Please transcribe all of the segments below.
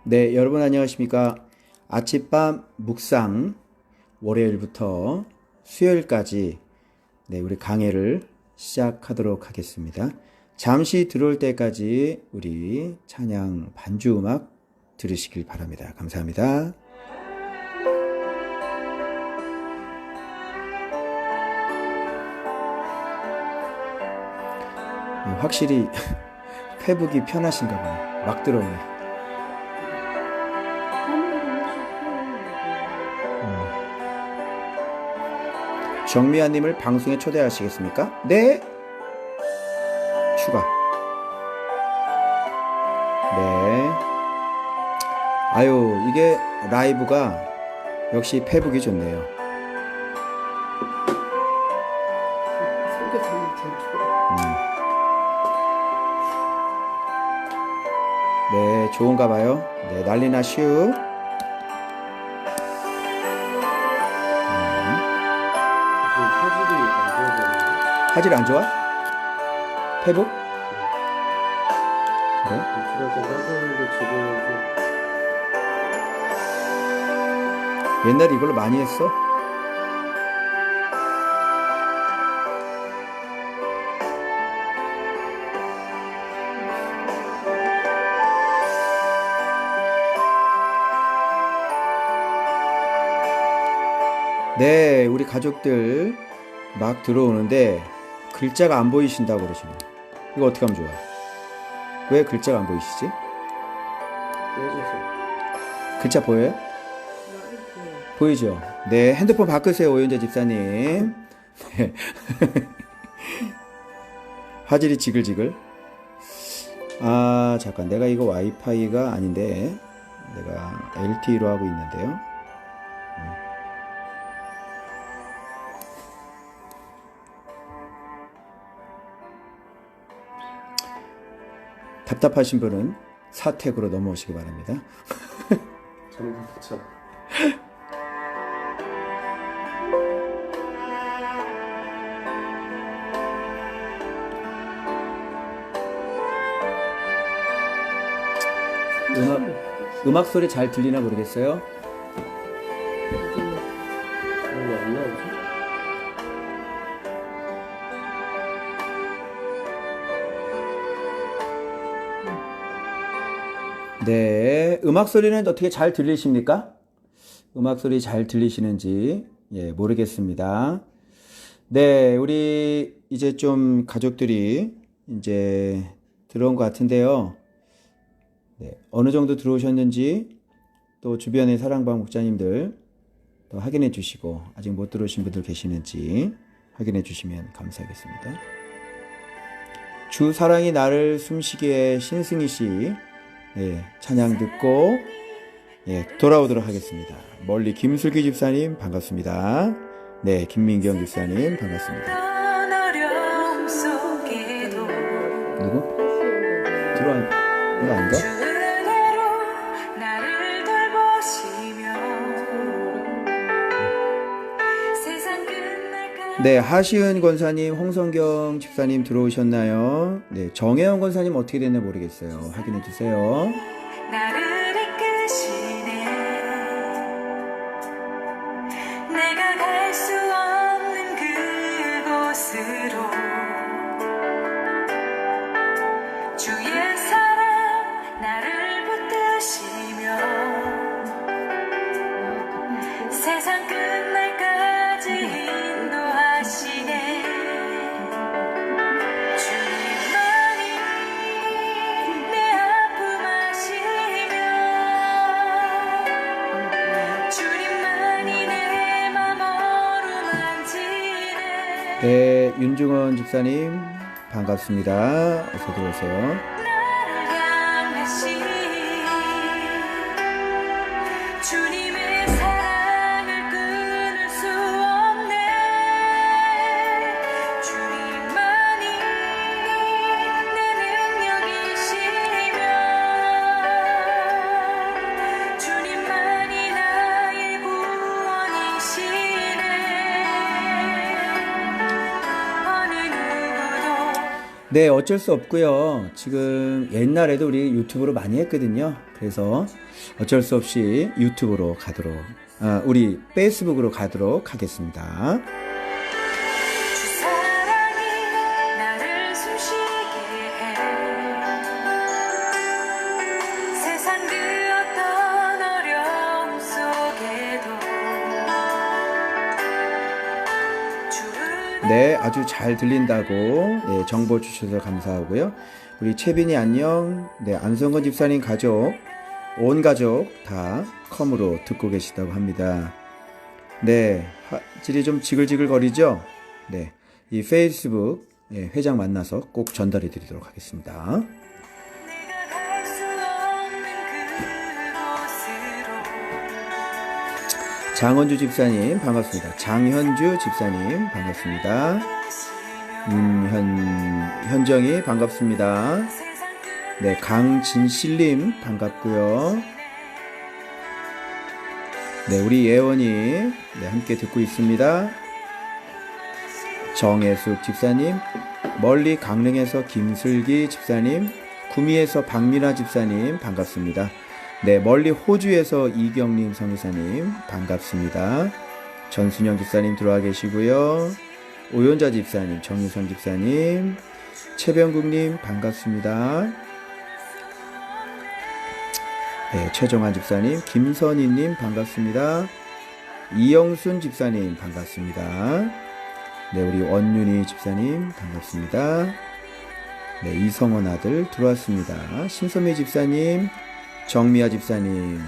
네, 여러분 안녕하십니까? 아침밤 묵상 월요일부터 수요일까지 우리 강해를 시작하도록 하겠습니다. 잠시 들어올 때까지 우리 찬양 반주 음악 들으시길 바랍니다. 감사합니다. 확실히 페북이 편하신가 봐요. 막 들어오네. 정미아님을 방송에 초대하시겠습니까? 네. 추가. 네. 아유, 이게 라이브가 역시 페북이 좋네요. 네, 좋은가 봐요. 네, 난리나 슈. 화질 안 좋아? 페북? 그래? 옛날에 이걸로 많이 했어? 네, 우리 가족들 막 들어오는데 글자가 안 보이신다고 그러시네. 이거 어떻게 하면 좋아? 왜 글자가 안 보이시지? 글자 보여요? 보이죠? 네, 핸드폰 바꾸세요, 오윤재 집사님. 네. 화질이 지글지글. 아, 잠깐, 내가 이거 와이파이가 아닌데 내가 LTE로 하고 있는데요. 답답하신 분은 사택으로 넘어오시기 바랍니다. 저는 그렇죠. 음악 소리 잘 들리나 모르겠어요. 왜 안 나오지? 네, 음악 소리는 어떻게 잘 들리십니까? 음악 소리 잘 들리시는지 모르겠습니다. 네, 우리 이제 좀 가족들이 이제 들어온 것 같은데요. 네, 어느 정도 들어오셨는지 또 주변의 사랑방 목자님들 또 확인해 주시고 아직 못 들어오신 분들 계시는지 확인해 주시면 감사하겠습니다. 주 사랑이 나를 숨쉬게 신승희 씨 찬양 듣고 돌아오도록 하겠습니다. 멀리 김슬기 집사님 반갑습니다. 네, 김민경 집사님 반갑습니다. 누구? 들어온 거 아닌가? 네, 하시은 권사님, 홍성경 집사님 들어오셨나요? 네, 정혜영 권사님 어떻게 됐나 모르겠어요. 확인해 주세요. 나를 이끄시네. 내가 갈 수 없는 그곳으로 주의 사랑 나를 붙드시며 세상 끝날까지 네, 윤중원 집사님 반갑습니다. 어서 들어오세요. 네, 어쩔 수 없고요. 지금 옛날에도 우리 유튜브로 많이 했거든요. 그래서 어쩔 수 없이 유튜브로 가도록, 우리 페이스북으로 가도록 하겠습니다. 주 사랑이 나를 숨쉬게 해 세상 그 어떤 어려움 속에도 주를 네, 아주 잘 들린다고 예, 정보 주셔서 감사하고요. 우리 채빈이 안녕. 네, 안성건 집사님 가족, 온 가족 다 컴으로 듣고 계시다고 합니다. 네, 화질이 좀 지글지글 거리죠? 네, 이 페이스북 예, 회장 만나서 꼭 전달해 드리도록 하겠습니다. 내가 갈 수 없는 그곳으로 장원주 집사님 반갑습니다. 장현주 집사님 반갑습니다. 현정이 반갑습니다. 세상 그 네, 강진실님 반갑고요. 네, 우리 예원이 네, 함께 듣고 있습니다. 정혜숙 집사님, 멀리 강릉에서 김슬기 집사님, 구미에서 박민아 집사님 반갑습니다. 네, 멀리 호주에서 이경림 성의사님 반갑습니다. 전순영 집사님 들어와 계시고요. 오연자 집사님, 정유선 집사님, 최병국님 반갑습니다. 네, 최정환 집사님, 김선희님 반갑습니다. 이영순 집사님 반갑습니다. 네, 우리 원윤희 집사님 반갑습니다. 네, 이성원 아들 들어왔습니다. 신소미 집사님, 정미아 집사님.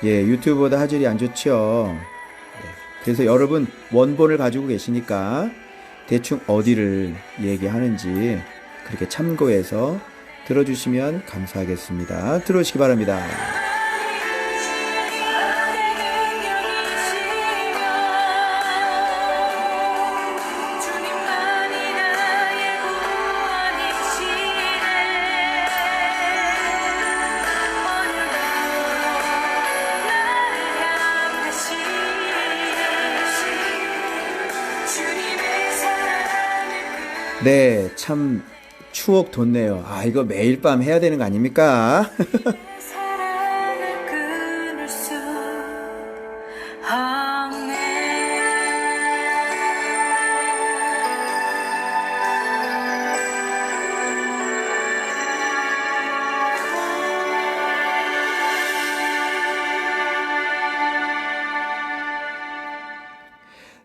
예, 유튜브보다 화질이 안 좋죠. 네, 그래서 여러분 원본을 가지고 계시니까 대충 어디를 얘기하는지 그렇게 참고해서 들어주시면 감사하겠습니다. 들어오시기 바랍니다. 주님만이 나의 구원이시네 오늘도 나를 향하신 주님의 사랑을 네, 참 추억 돋네요. 아, 이거 매일 밤 해야 되는 거 아닙니까? 사랑을 끊을 수 없네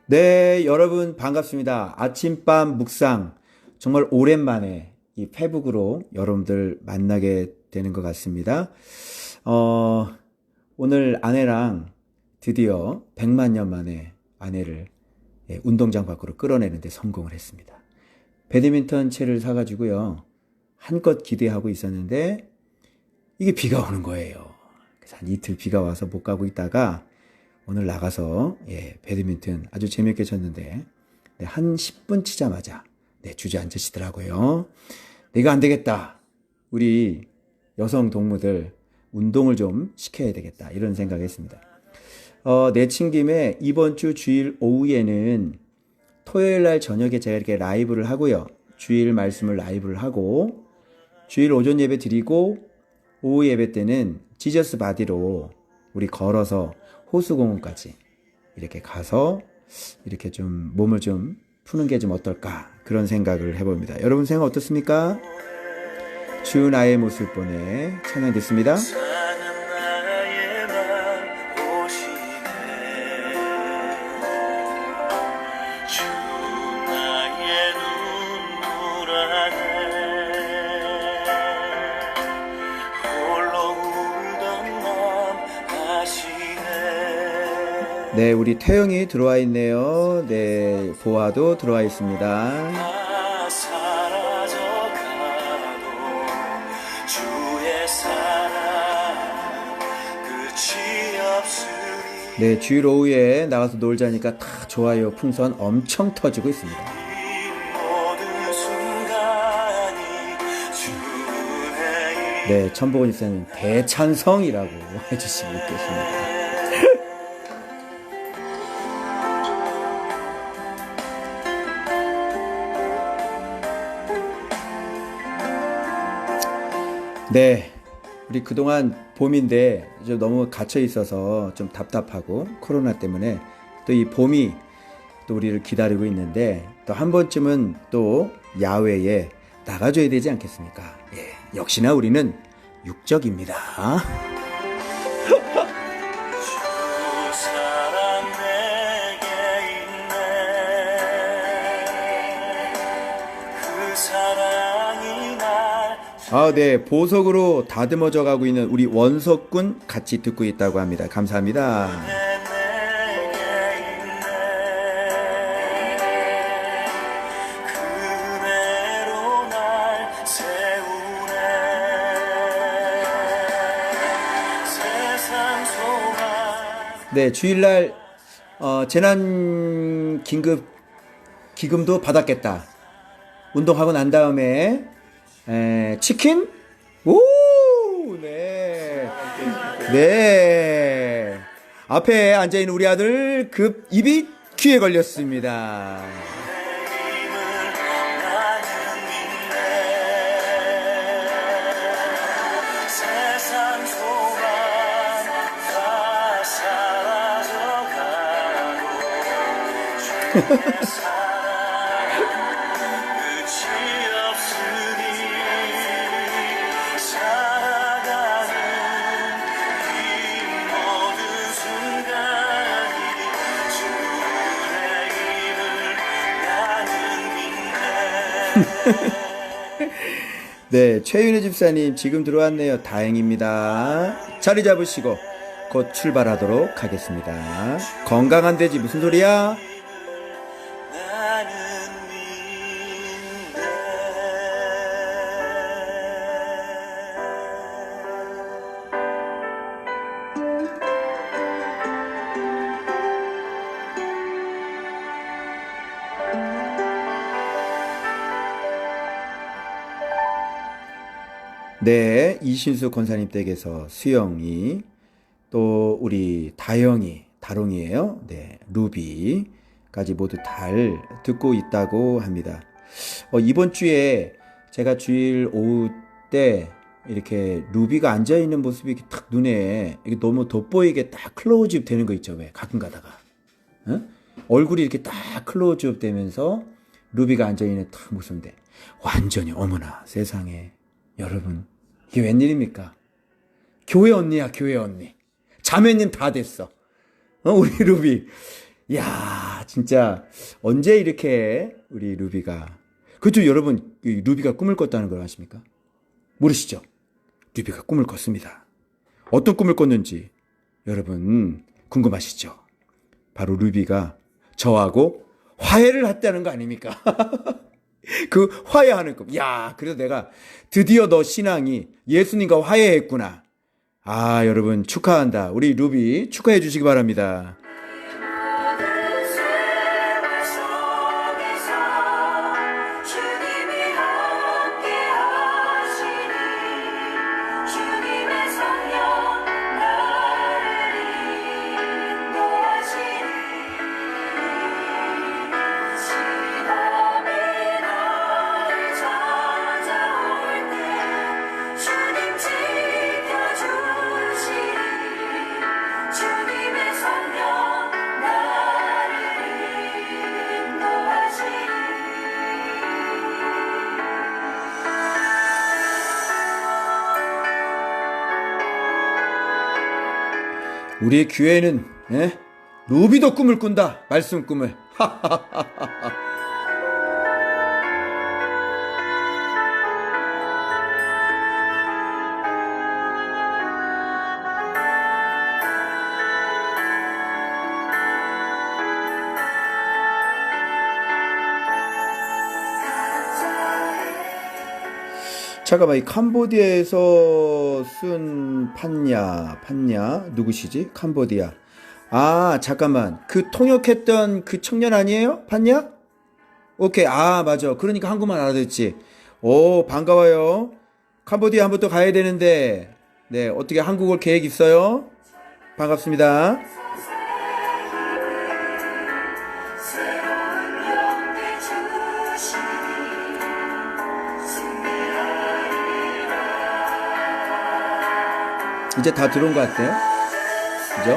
네, 여러분 반갑습니다. 아침밤 묵상. 정말 오랜만에 이 페북으로 여러분들 만나게 되는 것 같습니다. 오늘 아내랑 드디어 100만 년 만에 아내를 예, 운동장 밖으로 끌어내는데 성공을 했습니다. 배드민턴 채를 사가지고요. 한껏 기대하고 있었는데 이게 비가 오는 거예요. 그래서 한 이틀 비가 와서 못 가고 있다가 오늘 나가서 예, 배드민턴 아주 재밌게 쳤는데 네, 한 10분 치자마자 네, 주저앉으시더라고요. 내가 안 되겠다. 우리 여성 동무들 운동을 좀 시켜야 되겠다. 이런 생각했습니다. 내친 김에 이번 주 주일 오후에는 토요일 날 저녁에 제가 이렇게 라이브를 하고요. 주일 말씀을 라이브를 하고 주일 오전 예배 드리고 오후 예배 때는 지저스 바디로 우리 걸어서 호수공원까지 이렇게 가서 이렇게 좀 몸을 좀 푸는 게 좀 어떨까 그런 생각을 해봅니다. 여러분 생각 어떻습니까? 주 나의 모습 보내 찬양 듣습니다. 사는 나의 맘 오시네 주 나의 눈물 안에 홀로 울던 맘 아시네 네, 우리 태영이 들어와 있네요. 네, 보아도 들어와 있습니다. 다 사라져가도 주의 사랑 끝이 없으니 네, 주일 오후에 나가서 놀자니까 다 좋아요 풍선 엄청 터지고 있습니다. 이 모든 순간이 주의 네, 천복원 집사님 대찬성이라고 해주시고 계십니다. 네, 우리 그동안 봄인데 좀 너무 갇혀 있어서 좀 답답하고 코로나 때문에 또 이 봄이 또 우리를 기다리고 있는데 또 한 번쯤은 또 야외에 나가줘야 되지 않겠습니까? 예, 역시나 우리는 육적입니다. 주 사랑 내게 있네 그 사랑이 날 아, 네, 보석으로 다듬어져 가고 있는 우리 원석군 같이 듣고 있다고 합니다. 감사합니다. 내게 있네 그대로 날 세우네 세상 소망 네, 주일날 재난 긴급 기금도 받았겠다. 운동하고 난 다음에 치킨? 오, 네, 네. 앞에 앉아 있는 우리 아들 급 입이 귀에 걸렸습니다. 힘을 나는 믿네 세상 소망 다 사라져가고 주의 사랑 끝이 없으니 살아가는 이 모든 순간이 주의 힘을 나는 믿네 네, 최윤혜 집사님 지금 들어왔네요. 다행입니다. 자리 잡으시고 곧 출발하도록 하겠습니다. 건강한 돼지 무슨 소리야? 나는 믿네 네, 이신수 권사님 댁에서 수영이 또 우리 다영이 다롱이에요. 네, 루비까지 모두 잘 듣고 있다고 합니다. 이번 주에 제가 주일 오후 때 이렇게 루비가 앉아 있는 모습이 이렇게 딱 눈에 이게 너무 돋보이게 딱 클로즈업 되는 거 있죠. 왜 가끔 가다가 어? 얼굴이 이렇게 딱 클로즈업 되면서 루비가 앉아 있는 딱 모습인데 완전히 어머나 세상에 여러분 이게 웬일입니까? 교회 언니야 교회 언니 자매님 다 됐어. 우리 루비. 야 진짜 언제 이렇게 우리 루비가 그죠 여러분 이 루비가 꿈을 꿨다는 걸 아십니까? 모르시죠? 루비가 꿈을 꿨습니다. 어떤 꿈을 꿨는지 여러분 궁금하시죠? 바로 루비가 저하고 화해를 했다는 거 아닙니까? 그 화해하는 꿈. 야, 그래서 내가 드디어 너 신앙이 예수님과 화해했구나. 아, 여러분 축하한다. 우리 루비 축하해 주시기 바랍니다. 모든 세월 속에서 주님이 함께 하시니 주님의 성령 나를 인도하시니 시험이 나를 찾아올 때 주님 지켜주시니 주님의 성령 나를 인도하시니 우리의 교회는 루비도 꿈을 꾼다. 말씀 꿈을. 잠깐만 이 캄보디아에서 쓴 판냐 누구시지? 캄보디아. 아 잠깐만 그 통역했던 그 청년 아니에요? 판냐? 오케이 아 맞아 그러니까 한국말 알아듣지. 오 반가워요. 캄보디아 한번 또 가야 되는데 네 어떻게 한국 올 계획 있어요? 반갑습니다. 새로운 용기 주시니 승리하리라 이제 다 들어온 것 같아요. 그죠?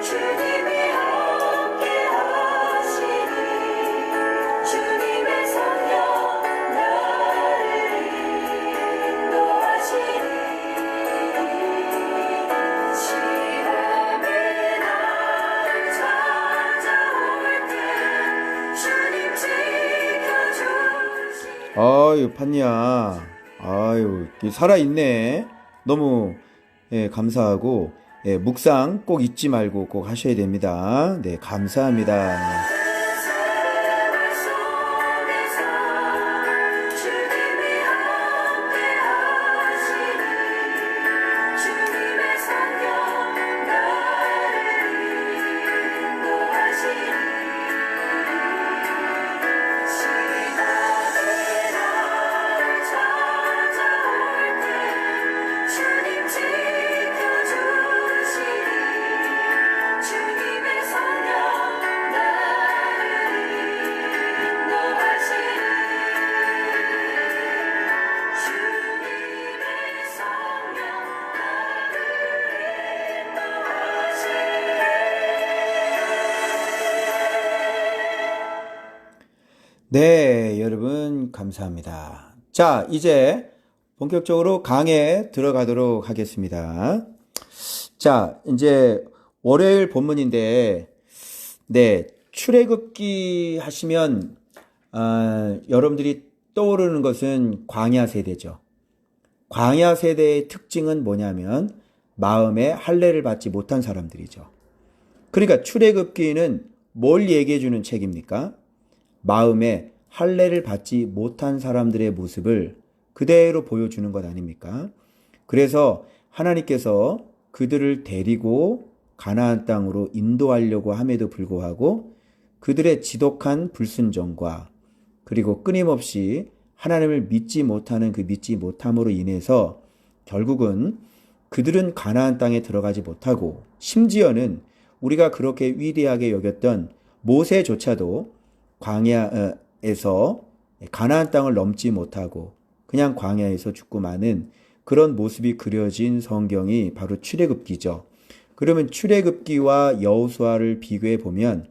주님이 함께 하시니 주님의 성령 나를 인도하시니 시험이 나를 찾아올 때 주님 지켜주시니 아유, 판니야. 아유, 살아있네. 너무, 예, 감사하고, 예, 묵상 꼭 잊지 말고 꼭 하셔야 됩니다. 네, 감사합니다. 세월 속에서 주님이 함께 하시니 주님의 성령 나를 인도하시니 시험이 나를 찾아올 때 주님 지켜주시니 주님의 성령 나를 인도하시니 주님의 성령 나를 인도하시니 네, 여러분, 감사합니다. 자, 이제 본격적으로 강의에 들어가도록 하겠습니다. 자, 이제 월요일 본문인데, 네, 출애굽기 하시면, 여러분들이 떠오르는 것은 광야 세대죠. 광야 세대의 특징은 뭐냐면, 마음에 할례를 받지 못한 사람들이죠. 그러니까 출애굽기는 뭘 얘기해 주는 책입니까? 마음에 할례를 받지 못한 사람들의 모습을 그대로 보여주는 것 아닙니까? 그래서 하나님께서 그들을 데리고 가나안 땅으로 인도하려고 함에도 불구하고 그들의 지독한 불순종과 그리고 끊임없이 하나님을 믿지 못하는 그 믿지 못함으로 인해서 결국은 그들은 가나안 땅에 들어가지 못하고 심지어는 우리가 그렇게 위대하게 여겼던 모세조차도 광야에서 가나안 땅을 넘지 못하고 그냥 광야에서 죽고 마는 그런 모습이 그려진 성경이 바로 출애굽기죠. 그러면 출애굽기와 여호수아를 비교해 보면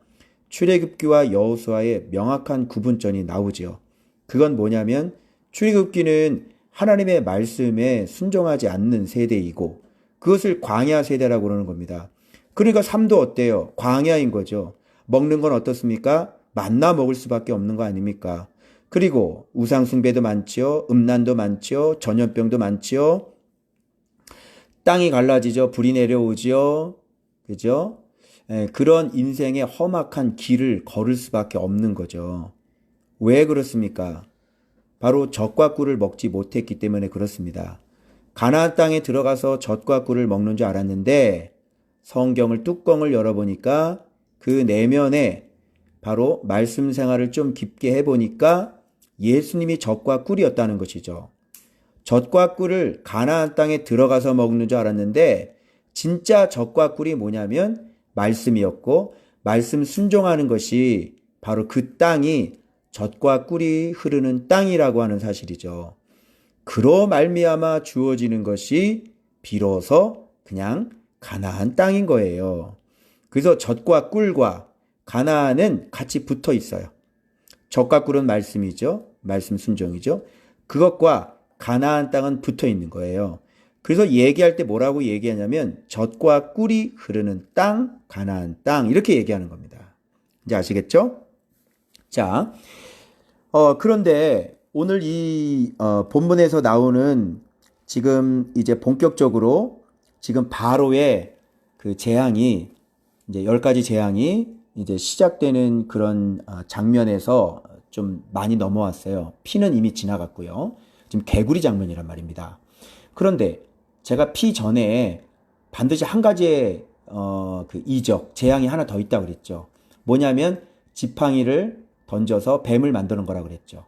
출애굽기와 여호수아의 명확한 구분점이 나오죠. 그건 뭐냐면 출애굽기는 하나님의 말씀에 순종하지 않는 세대이고 그것을 광야 세대라고 그러는 겁니다. 그러니까 삶도 어때요? 광야인 거죠. 먹는 건 어떻습니까? 만나 먹을 수밖에 없는 거 아닙니까? 그리고 우상숭배도 많지요. 음란도 많지요. 전염병도 많지요. 땅이 갈라지죠. 불이 내려오지요. 그죠? 그런 인생의 험악한 길을 걸을 수밖에 없는 거죠. 왜 그렇습니까? 바로 젖과 꿀을 먹지 못했기 때문에 그렇습니다. 가나안 땅에 들어가서 젖과 꿀을 먹는 줄 알았는데 성경을 뚜껑을 열어보니까 그 내면에 바로 말씀 생활을 좀 깊게 해보니까 예수님이 젖과 꿀이었다는 것이죠. 젖과 꿀을 가나안 땅에 들어가서 먹는 줄 알았는데 진짜 젖과 꿀이 뭐냐면 말씀이었고 말씀 순종하는 것이 바로 그 땅이 젖과 꿀이 흐르는 땅이라고 하는 사실이죠. 그로 말미암아 주어지는 것이 비로소 그냥 가나안 땅인 거예요. 그래서 젖과 꿀과 가나안은 같이 붙어 있어요. 젖과 꿀은 말씀이죠. 말씀 순종이죠. 그것과 가나안 땅은 붙어 있는 거예요. 그래서 얘기할 때 뭐라고 얘기하냐면 젖과 꿀이 흐르는 땅, 가나안 땅 이렇게 얘기하는 겁니다. 이제 아시겠죠? 자, 그런데 오늘 이 본문에서 나오는 지금 이제 본격적으로 지금 바로의 그 재앙이 이제 10가지 재앙이 이제 시작되는 그런 장면에서 좀 많이 넘어왔어요. 피는 이미 지나갔고요. 지금 개구리 장면이란 말입니다. 그런데 제가 피 전에 반드시 한 가지의 그 이적, 재앙이 하나 더 있다고 그랬죠. 뭐냐면 지팡이를 던져서 뱀을 만드는 거라고 그랬죠.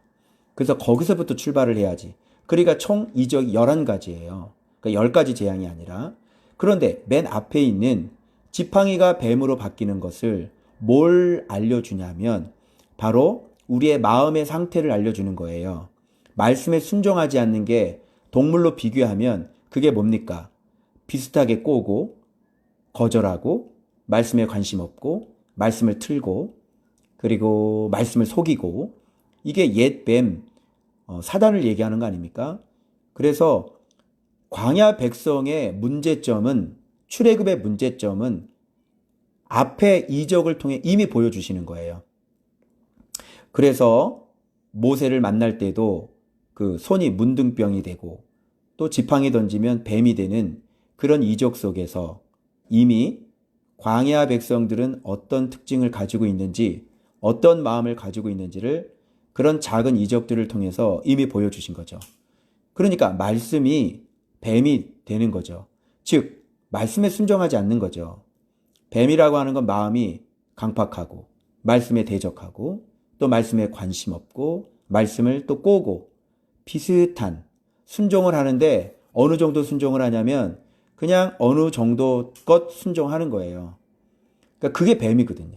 그래서 거기서부터 출발을 해야지. 그러니까 총 이적이 11가지예요. 그러니까 10가지 재앙이 아니라. 그런데 맨 앞에 있는 지팡이가 뱀으로 바뀌는 것을 뭘 알려주냐면 바로 우리의 마음의 상태를 알려주는 거예요. 말씀에 순종하지 않는 게 동물로 비교하면 그게 뭡니까? 비슷하게 꼬고, 거절하고, 말씀에 관심 없고, 말씀을 틀고, 그리고 말씀을 속이고, 이게 옛 뱀, 사단을 얘기하는 거 아닙니까? 그래서 광야 백성의 문제점은, 출애굽의 문제점은 앞에 이적을 통해 이미 보여주시는 거예요. 그래서 모세를 만날 때도 그 손이 문둥병이 되고 또 지팡이 던지면 뱀이 되는 그런 이적 속에서 이미 광야 백성들은 어떤 특징을 가지고 있는지, 어떤 마음을 가지고 있는지를 그런 작은 이적들을 통해서 이미 보여주신 거죠. 그러니까 말씀이 뱀이 되는 거죠. 즉 말씀에 순종하지 않는 거죠. 뱀이라고 하는 건 마음이 강팍하고 말씀에 대적하고 또 말씀에 관심 없고 말씀을 또 꼬고 비슷한 순종을 하는데 어느 정도 순종을 하냐면 그냥 어느 정도 것 순종하는 거예요. 그러니까 그게 뱀이거든요.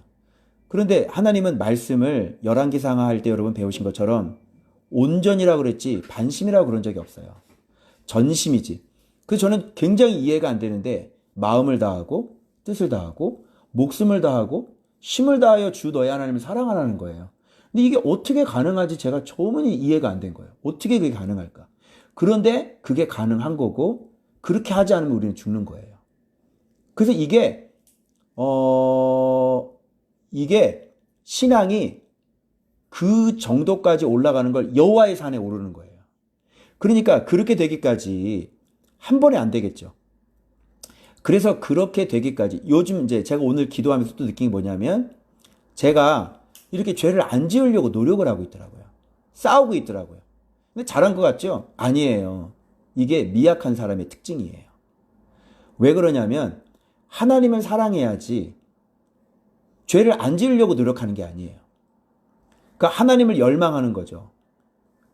그런데 하나님은 말씀을 열왕기상하 할 때 여러분 배우신 것처럼 온전이라고 그랬지 반심이라고 그런 적이 없어요. 전심이지. 그래서 저는 굉장히 이해가 안 되는데 마음을 다하고 뜻을 다하고 목숨을 다하고 힘을 다하여 주 너의 하나님을 사랑하라는 거예요. 근데 이게 어떻게 가능하지 제가 처음에 이해가 안 된 거예요. 어떻게 그게 가능할까? 그런데 그게 가능한 거고 그렇게 하지 않으면 우리는 죽는 거예요. 그래서 이게 신앙이 그 정도까지 올라가는 걸 여호와의 산에 오르는 거예요. 그러니까 그렇게 되기까지 한 번에 안 되겠죠. 그래서 그렇게 되기까지 요즘 이제 제가 오늘 기도하면서 또 느낀 게 뭐냐면 제가 이렇게 죄를 안 지으려고 노력을 하고 있더라고요. 싸우고 있더라고요. 근데 잘한 것 같죠? 아니에요. 이게 미약한 사람의 특징이에요. 왜 그러냐면 하나님을 사랑해야지 죄를 안 지으려고 노력하는 게 아니에요. 그러니까 하나님을 열망하는 거죠.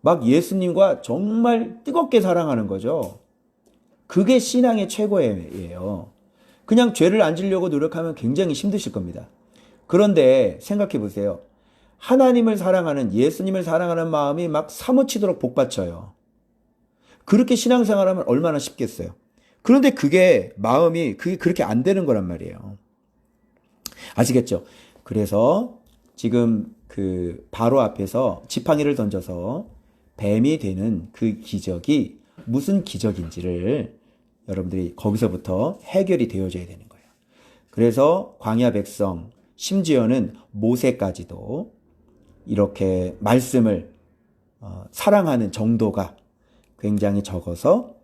막 예수님과 정말 뜨겁게 사랑하는 거죠. 그게 신앙의 최고예요. 그냥 죄를 안 지으려고 노력하면 굉장히 힘드실 겁니다. 그런데 생각해 보세요. 하나님을 사랑하는, 예수님을 사랑하는 마음이 막 사무치도록 복받쳐요. 그렇게 신앙생활하면 얼마나 쉽겠어요. 그런데 그게 마음이 그게 그렇게 안 되는 거란 말이에요. 아시겠죠? 그래서 지금 그 바로 앞에서 지팡이를 던져서 뱀이 되는 그 기적이 무슨 기적인지를 여러분들이 거기서부터 해결이 되어져야 되는 거예요. 그래서 광야 백성, 심지어는 모세까지도 이렇게 말씀을 사랑하는 정도가 굉장히 적어서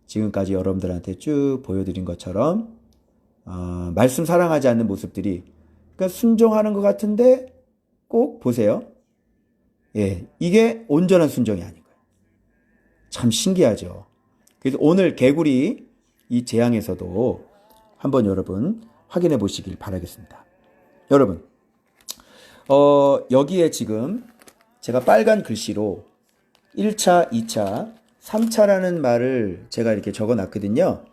지금까지 여러분들한테 쭉 보여드린 것처럼 말씀 사랑하지 않는 모습들이 그러니까 순종하는 것 같은데 꼭 보세요. 예, 이게 온전한 순종이 아닌 거예요. 참 신기하죠. 그래서 오늘 개구리 이 재앙에서도 한번 여러분 확인해 보시길 바라겠습니다. 여러분, 여기에 지금 제가 빨간 글씨로 1차, 2차, 3차라는 말을 제가 이렇게 적어 놨거든요.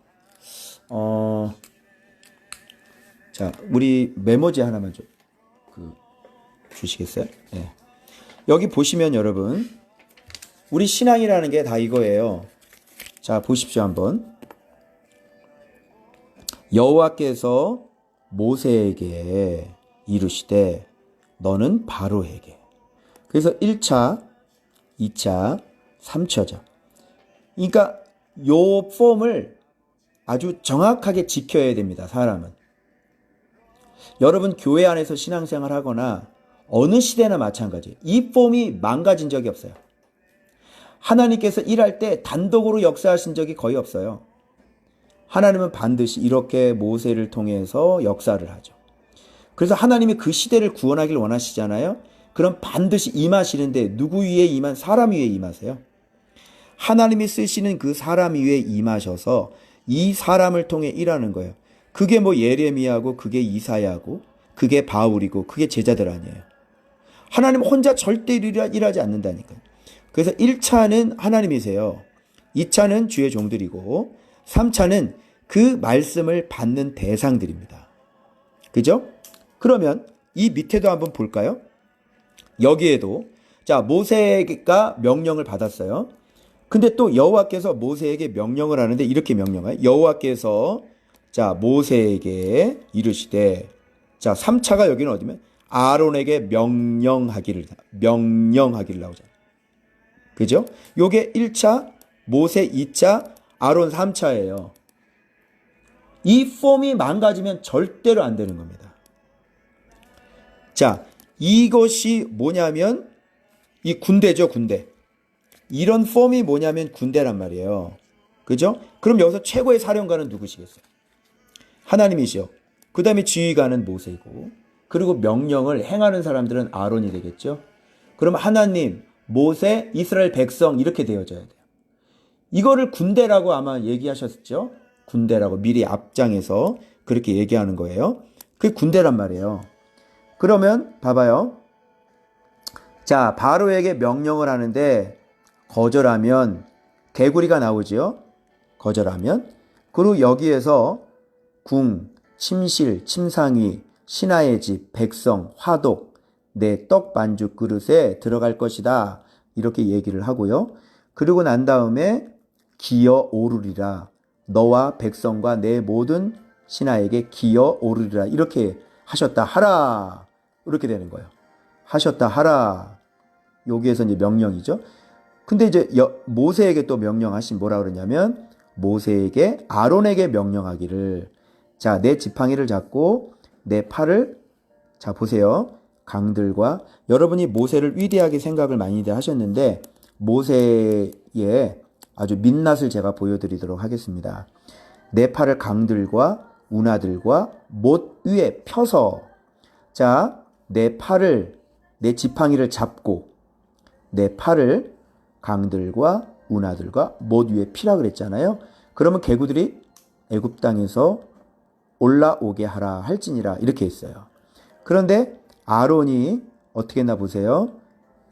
자, 우리 메모지 하나만 좀 주시겠어요? 네. 여기 보시면 여러분, 우리 신앙이라는 게 다 이거예요. 자, 보십시오 한번. 여호와께서 모세에게 이르시되 너는 바로에게. 그래서 1차, 2차, 3차죠. 그러니까 요 폼을 아주 정확하게 지켜야 됩니다. 사람은. 여러분 교회 안에서 신앙생활 하거나 어느 시대나 마찬가지예요. 이 폼이 망가진 적이 없어요. 하나님께서 일할 때 단독으로 역사하신 적이 거의 없어요. 하나님은 반드시 이렇게 모세를 통해서 역사를 하죠. 그래서 하나님이 그 시대를 구원하길 원하시잖아요. 그럼 반드시 임하시는데 누구 위에 임한? 사람 위에 임하세요. 하나님이 쓰시는 그 사람 위에 임하셔서 이 사람을 통해 일하는 거예요. 그게 뭐 예레미야고 그게 이사야고 그게 바울이고 그게 제자들 아니에요. 하나님 혼자 절대 일하지 않는다니까요. 그래서 1차는 하나님이세요. 2차는 주의 종들이고 3차는 그 말씀을 받는 대상들입니다. 그죠? 그러면 이 밑에도 한번 볼까요? 여기에도 자 모세가 명령을 받았어요. 근데 또 여호와께서 모세에게 명령을 하는데 이렇게 명령해요. 여호와께서 자 모세에게 이르시되 자 3차가 여기는 어디면 아론에게 명령하기를 나오잖아요. 그죠? 요게 1차 모세 2차 아론 3차예요. 이 폼이 망가지면 절대로 안 되는 겁니다. 자, 이것이 뭐냐면 이 군대죠, 군대. 이런 폼이 뭐냐면 군대란 말이에요. 그죠? 그럼 여기서 최고의 사령관은 누구시겠어요? 하나님이시요. 그 다음에 지휘관은 모세이고, 그리고 명령을 행하는 사람들은 아론이 되겠죠. 그럼 하나님, 모세, 이스라엘 백성 이렇게 되어져야 돼요. 이거를 군대라고 아마 얘기하셨죠? 군대라고 미리 앞장에서 그렇게 얘기하는 거예요. 그게 군대란 말이에요. 그러면 봐봐요. 자, 바로에게 명령을 하는데 거절하면 개구리가 나오지요. 거절하면. 그리고 여기에서 궁, 침실, 침상위, 신하의 집, 백성, 화독, 내 떡 반죽 그릇에 들어갈 것이다. 이렇게 얘기를 하고요. 그리고 난 다음에 기어 오르리라. 너와 백성과 내 모든 신하에게 기어 오르리라. 이렇게 하셨다 하라. 이렇게 되는 거예요. 하셨다 하라. 여기에서 이제 명령이죠. 근데 이제 모세에게 또 명령하신 뭐라 그러냐면 모세에게 아론에게 명령하기를 자, 내 지팡이를 잡고 내 팔을 자 보세요. 강들과 여러분이 모세를 위대하게 생각을 많이들 하셨는데 모세의 아주 민낯을 제가 보여드리도록 하겠습니다. 내 팔을 강들과 운하들과 못 위에 펴서 자, 내 팔을 내 지팡이를 잡고 내 팔을 강들과 운하들과 못 위에 피라 그랬잖아요. 그러면 개구들이 애굽 땅에서 올라오게 하라 할지니라 이렇게 했어요. 그런데 아론이 어떻게 했나 보세요.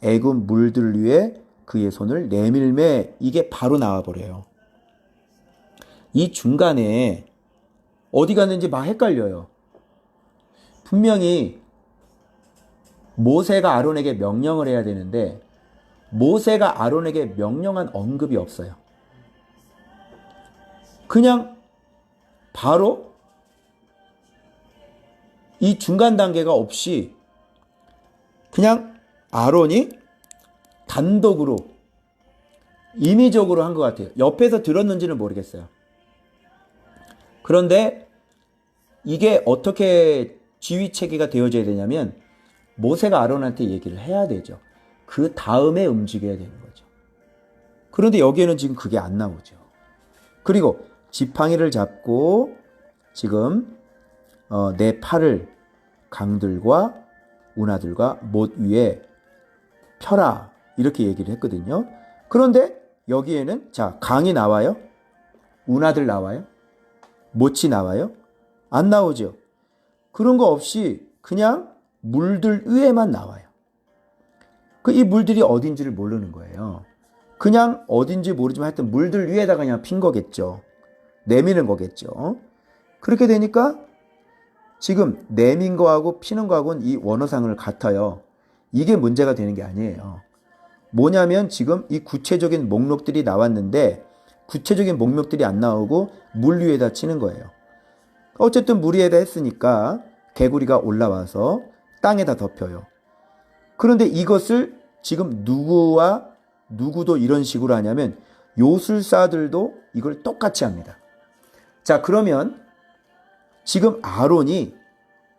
애굽 물들 위에 그의 손을 내밀매 이게 바로 나와버려요. 이 중간에 어디 갔는지 막 헷갈려요. 분명히 모세가 아론에게 명령을 해야 되는데 모세가 아론에게 명령한 언급이 없어요. 그냥 바로 이 중간 단계가 없이 그냥 아론이 단독으로 임의적으로 한 것 같아요. 옆에서 들었는지는 모르겠어요. 그런데 이게 어떻게 지휘 체계가 되어져야 되냐면 모세가 아론한테 얘기를 해야 되죠. 그 다음에 움직여야 되는 거죠. 그런데 여기에는 지금 그게 안 나오죠. 그리고 지팡이를 잡고 지금 내 팔을 강들과 운하들과 못 위에 펴라 이렇게 얘기를 했거든요. 그런데 여기에는 자 강이 나와요? 운하들 나와요? 못이 나와요? 안 나오죠. 그런 거 없이 그냥 물들 위에만 나와요. 이 물들이 어딘지를 모르는 거예요. 그냥 어딘지 모르지만 하여튼 물들 위에다가 그냥 핀 거겠죠. 내미는 거겠죠. 그렇게 되니까 지금 내민 거하고 피는 거하고는 이 원어상을 같아요. 이게 문제가 되는 게 아니에요. 뭐냐면 지금 이 구체적인 목록들이 나왔는데 구체적인 목록들이 안 나오고 물 위에다 치는 거예요. 어쨌든 물 위에다 했으니까 개구리가 올라와서 땅에다 덮여요. 그런데 이것을 지금 누구와 누구도 이런 식으로 하냐면 요술사들도 이걸 똑같이 합니다. 자, 그러면 지금 아론이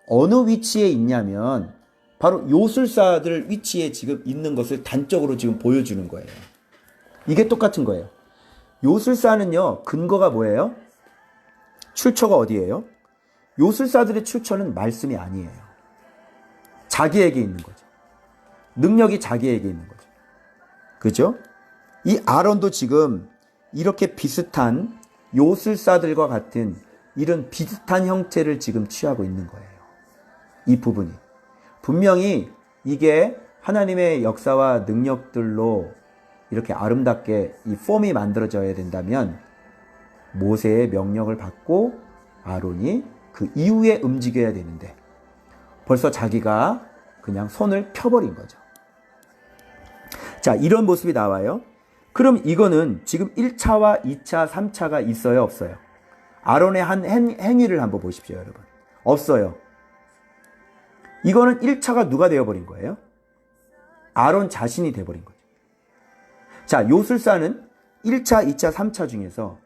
어느 위치에 있냐면 바로 요술사들 위치에 지금 있는 것을 단적으로 지금 보여주는 거예요. 이게 똑같은 거예요. 요술사는요, 근거가 뭐예요? 출처가 어디예요? 요술사들의 출처는 말씀이 아니에요. 자기에게 있는 거죠. 능력이 자기에게 있는 거죠. 그죠? 이 아론도 지금 이렇게 비슷한 요술사들과 같은 이런 비슷한 형태를 지금 취하고 있는 거예요. 이 부분이. 분명히 이게 하나님의 역사와 능력들로 이렇게 아름답게 이 폼이 만들어져야 된다면 모세의 명령을 받고 아론이 그 이후에 움직여야 되는데 벌써 자기가 그냥 손을 펴버린 거죠. 자, 이런 모습이 나와요. 그럼 이거는 지금 1차와 2차, 3차가 있어요, 없어요? 아론의 한 행위를 한번 보십시오, 여러분. 없어요. 이거는 1차가 누가 되어버린 거예요? 아론 자신이 되어버린 거죠. 자, 요술사는 1차, 2차, 3차 중에서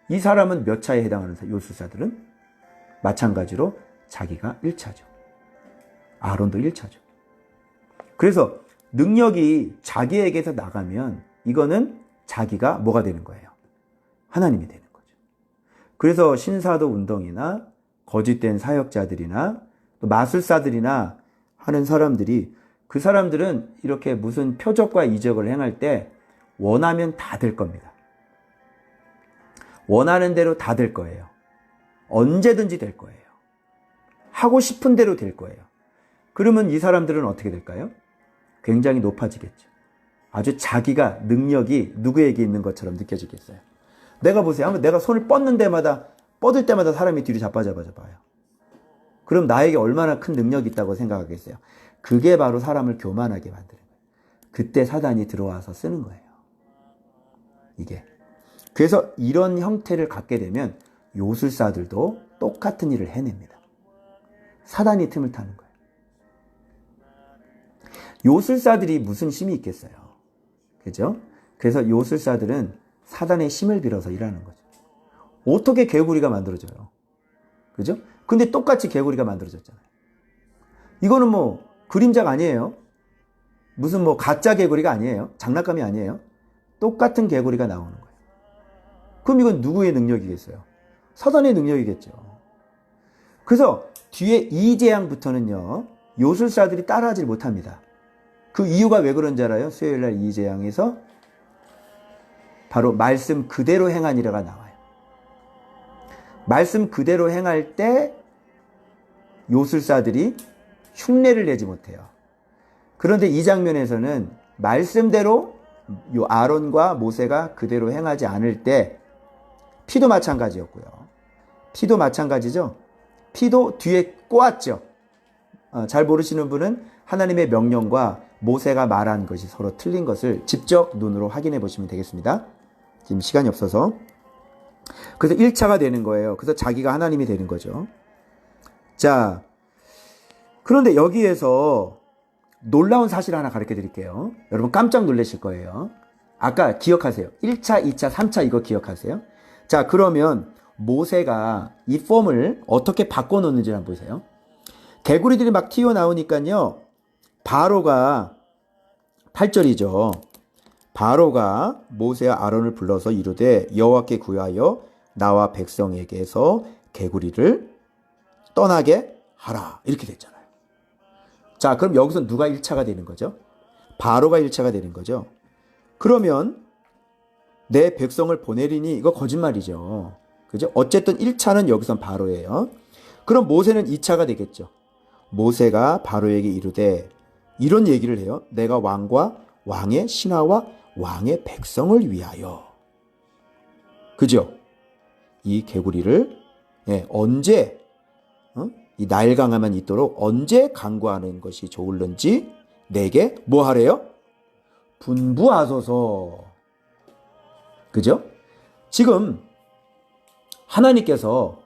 이 사람은 몇 차에 해당하는 요술사들은? 마찬가지로 자기가 1차죠. 아론도 1차죠. 그래서 능력이 자기에게서 나가면 이거는 자기가 뭐가 되는 거예요? 하나님이 되는 거죠. 그래서 신사도 운동이나 거짓된 사역자들이나 또 마술사들이나 하는 사람들이 그 사람들은 이렇게 무슨 표적과 이적을 행할 때 원하면 다 될 겁니다. 원하는 대로 다 될 거예요. 언제든지 될 거예요. 하고 싶은 대로 될 거예요. 그러면 이 사람들은 어떻게 될까요? 굉장히 높아지겠죠. 아주 자기가 능력이 누구에게 있는 것처럼 느껴지겠어요. 내가 보세요. 한번 내가 손을 뻗을 때마다 사람이 뒤로 자빠져 봐요. 그럼 나에게 얼마나 큰 능력이 있다고 생각하겠어요? 그게 바로 사람을 교만하게 만드는 거예요. 그때 사단이 들어와서 쓰는 거예요. 이게. 그래서 이런 형태를 갖게 되면 요술사들도 똑같은 일을 해냅니다. 사단이 틈을 타는 거예요. 요술사들이 무슨 힘이 있겠어요? 그죠? 그래서 요술사들은 사단의 힘을 빌어서 일하는 거죠. 어떻게 개구리가 만들어져요? 그죠? 근데 똑같이 개구리가 만들어졌잖아요. 이거는 뭐 그림자가 아니에요. 무슨 뭐 가짜 개구리가 아니에요. 장난감이 아니에요. 똑같은 개구리가 나오는 거예요. 그럼 이건 누구의 능력이겠어요? 사단의 능력이겠죠. 그래서 뒤에 이재양부터는요, 요술사들이 따라하지 못합니다. 그 이유가 왜 그런지 알아요? 수요일날 이재양에서 바로 말씀 그대로 행하니라가 나와요. 말씀 그대로 행할 때 요술사들이 흉내를 내지 못해요. 그런데 이 장면에서는 말씀대로 요 아론과 모세가 그대로 행하지 않을 때 피도 마찬가지였고요. 피도 마찬가지죠. 피도 뒤에 꼬았죠. 잘 모르시는 분은 하나님의 명령과 모세가 말한 것이 서로 틀린 것을 직접 눈으로 확인해 보시면 되겠습니다. 지금 시간이 없어서. 그래서 1차가 되는 거예요. 그래서 자기가 하나님이 되는 거죠. 자, 그런데 여기에서 놀라운 사실 하나 가르쳐 드릴게요. 여러분 깜짝 놀라실 거예요. 아까 기억하세요. 1차, 2차, 3차 이거 기억하세요. 자, 그러면 모세가 이 폼을 어떻게 바꿔놓는지 한번 보세요. 개구리들이 막 튀어나오니까요. 바로가 8절이죠. 바로가 모세와 아론을 불러서 이르되 여호와께 구하여 나와 백성에게서 개구리를 떠나게 하라. 이렇게 됐잖아요. 자, 그럼 여기서 누가 1차가 되는 거죠? 바로가 1차가 되는 거죠. 그러면 내 백성을 보내리니 이거 거짓말이죠. 그죠? 어쨌든 1차는 여기선 바로예요. 그럼 모세는 2차가 되겠죠. 모세가 바로에게 이르되 이런 얘기를 해요. 내가 왕과 왕의 신하와 왕의 백성을 위하여. 그죠? 이 개구리를 언제 이 나일강화만 있도록 언제 강구하는 것이 좋을는지 내게 뭐 하래요? 분부하소서. 그죠? 지금 하나님께서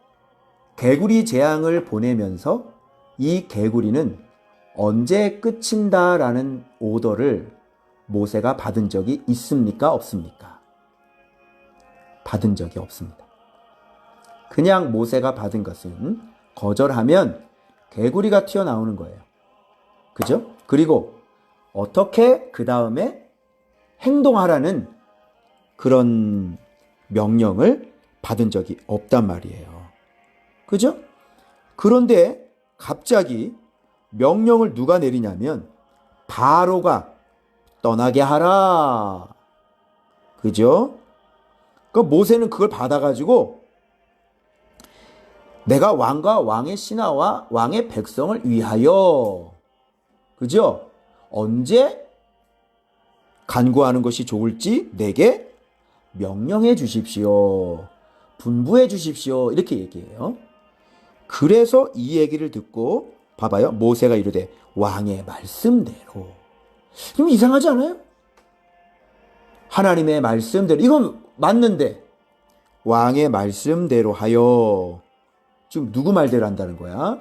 개구리 재앙을 보내면서 이 개구리는 언제 끝인다라는 오더를 모세가 받은 적이 있습니까? 없습니까? 받은 적이 없습니다. 그냥 모세가 받은 것은 거절하면 개구리가 튀어나오는 거예요. 그죠? 그리고 어떻게 그 다음에 행동하라는 그런 명령을 받은 적이 없단 말이에요. 그죠? 그런데 갑자기 명령을 누가 내리냐면 바로가 떠나게 하라. 그죠? 그 모세는 그걸 받아가지고 내가 왕과 왕의 신하와 왕의 백성을 위하여. 그죠? 언제 간구하는 것이 좋을지 내게 명령해 주십시오. 분부해 주십시오. 이렇게 얘기해요. 그래서 이 얘기를 듣고 봐봐요. 모세가 이르되 왕의 말씀대로. 그럼 이상하지 않아요? 하나님의 말씀대로, 이건 맞는데 왕의 말씀대로 하여. 지금 누구 말대로 한다는 거야?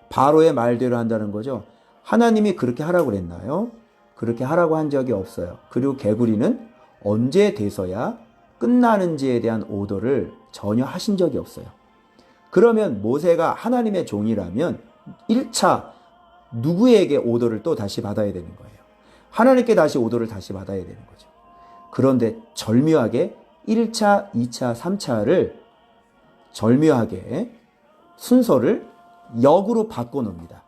바로의 말대로 한다는 거죠. 하나님이 그렇게 하라고 그랬나요? 그렇게 하라고 한 적이 없어요. 그리고 개구리는 언제 돼서야 끝나는지에 대한 오더를 전혀 하신 적이 없어요. 그러면 모세가 하나님의 종이라면 1차 누구에게 오더를 또 다시 받아야 되는 거예요? 하나님께 다시 오더를 다시 받아야 되는 거죠. 그런데 절묘하게 1차, 2차, 3차를 절묘하게 순서를 역으로 바꿔놓습니다.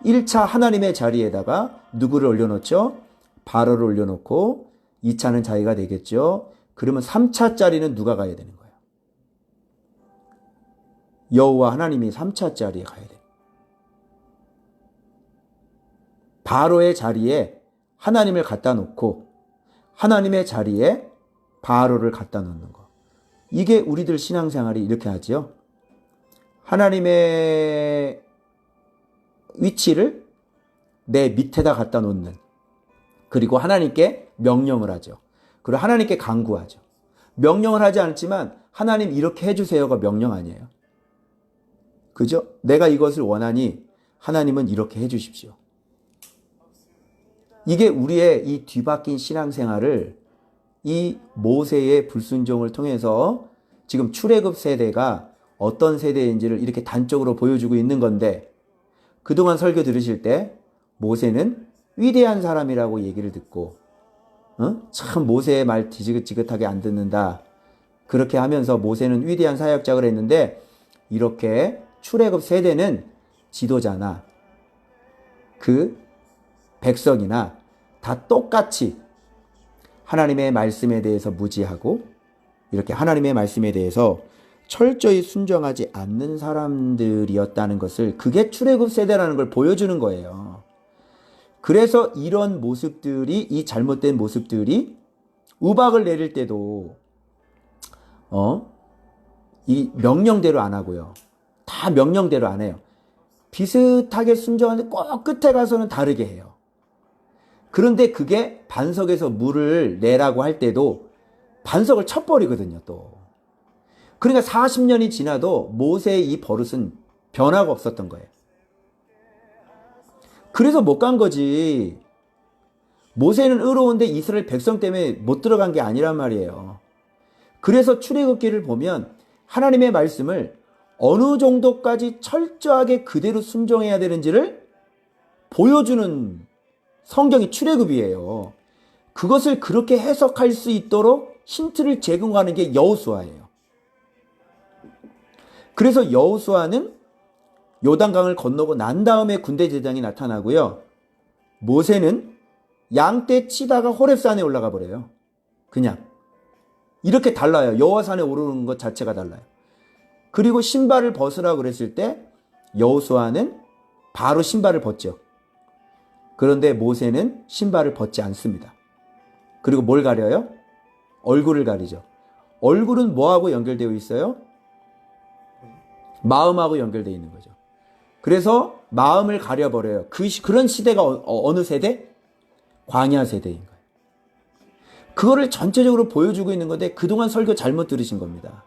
1차 하나님의 자리에다가 누구를 올려놓죠? 바로를 올려놓고 2차는 자기가 되겠죠. 그러면 3차짜리는 누가 가야 되는 거예요? 여호와 하나님이 3차짜리에 가야 돼요. 바로의 자리에 하나님을 갖다 놓고 하나님의 자리에 바로를 갖다 놓는 거. 이게 우리들 신앙생활이 이렇게 하죠. 하나님의 위치를 내 밑에다 갖다 놓는, 그리고 하나님께 명령을 하죠. 그리고 하나님께 간구하죠. 명령을 하지 않지만 하나님 이렇게 해주세요가 명령 아니에요. 그죠? 내가 이것을 원하니 하나님은 이렇게 해주십시오. 이게 우리의 이 뒤바뀐 신앙생활을 이 모세의 불순종을 통해서 지금 출애굽 세대가 어떤 세대인지를 이렇게 단적으로 보여주고 있는 건데, 그동안 설교 들으실 때 모세는 위대한 사람이라고 얘기를 듣고 참 모세의 말 지긋지긋하게 안 듣는다, 그렇게 하면서 모세는 위대한 사역자를 했는데, 이렇게 출애굽 세대는 지도자나 그 백성이나 다 똑같이 하나님의 말씀에 대해서 무지하고 이렇게 하나님의 말씀에 대해서 철저히 순종하지 않는 사람들이었다는 것을, 그게 출애굽 세대라는 걸 보여주는 거예요. 그래서 이런 모습들이, 이 잘못된 모습들이 우박을 내릴 때도 이 명령대로 안 하고요. 다 명령대로 안 해요. 비슷하게 순종하는데 꼭 끝에 가서는 다르게 해요. 그런데 그게 반석에서 물을 내라고 할 때도 반석을 쳐버리거든요, 또. 그러니까 40년이 지나도 모세의 이 버릇은 변화가 없었던 거예요. 그래서 못 간 거지. 모세는 의로운데 이스라엘 백성 때문에 못 들어간 게 아니란 말이에요. 그래서 출애굽기를 보면 하나님의 말씀을 어느 정도까지 철저하게 그대로 순종해야 되는지를 보여주는 성경이 출애굽이에요. 그것을 그렇게 해석할 수 있도록 힌트를 제공하는 게 여호수아예요. 그래서 여호수아는 요단강을 건너고 난 다음에 군대 제장이 나타나고요. 모세는 양떼 치다가 호렙산에 올라가 버려요. 그냥 이렇게 달라요. 여호와산에 오르는 것 자체가 달라요. 그리고 신발을 벗으라고 그랬을 때 여호수아는 바로 신발을 벗죠. 그런데 모세는 신발을 벗지 않습니다. 그리고 뭘 가려요? 얼굴을 가리죠. 얼굴은 뭐하고 연결되어 있어요? 마음하고 연결되어 있는 거죠. 그래서 마음을 가려버려요. 그런 시대가 어느 세대? 광야 세대인 거예요. 그거를 전체적으로 보여주고 있는 건데 그동안 설교 잘못 들으신 겁니다.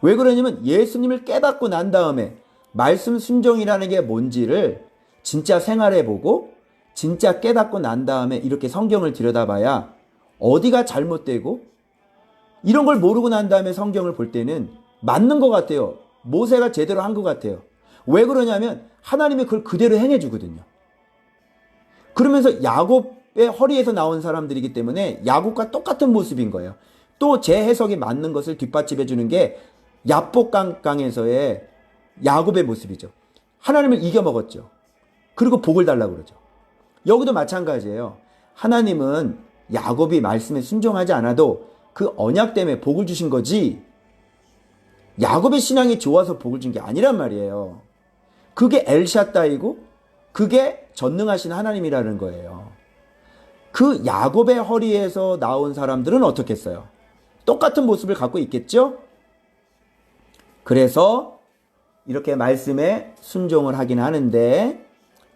왜 그러냐면 예수님을 깨닫고 난 다음에 말씀 순종이라는 게 뭔지를 진짜 생활해보고 진짜 깨닫고 난 다음에 이렇게 성경을 들여다봐야 어디가 잘못되고 이런 걸 모르고 난 다음에 성경을 볼 때는 맞는 것 같아요. 모세가 제대로 한 것 같아요. 왜 그러냐면 하나님이 그걸 그대로 행해주거든요. 그러면서 야곱의 허리에서 나온 사람들이기 때문에 야곱과 똑같은 모습인 거예요. 또 제 해석이 맞는 것을 뒷받침해 주는 게 야복강에서의 야곱의 모습이죠. 하나님을 이겨먹었죠. 그리고 복을 달라고 그러죠. 여기도 마찬가지예요. 하나님은 야곱이 말씀에 순종하지 않아도 그 언약 때문에 복을 주신 거지 야곱의 신앙이 좋아서 복을 준 게 아니란 말이에요. 그게 엘샤다이고 그게 전능하신 하나님이라는 거예요. 그 야곱의 허리에서 나온 사람들은 어떻겠어요? 똑같은 모습을 갖고 있겠죠? 그래서 이렇게 말씀에 순종을 하긴 하는데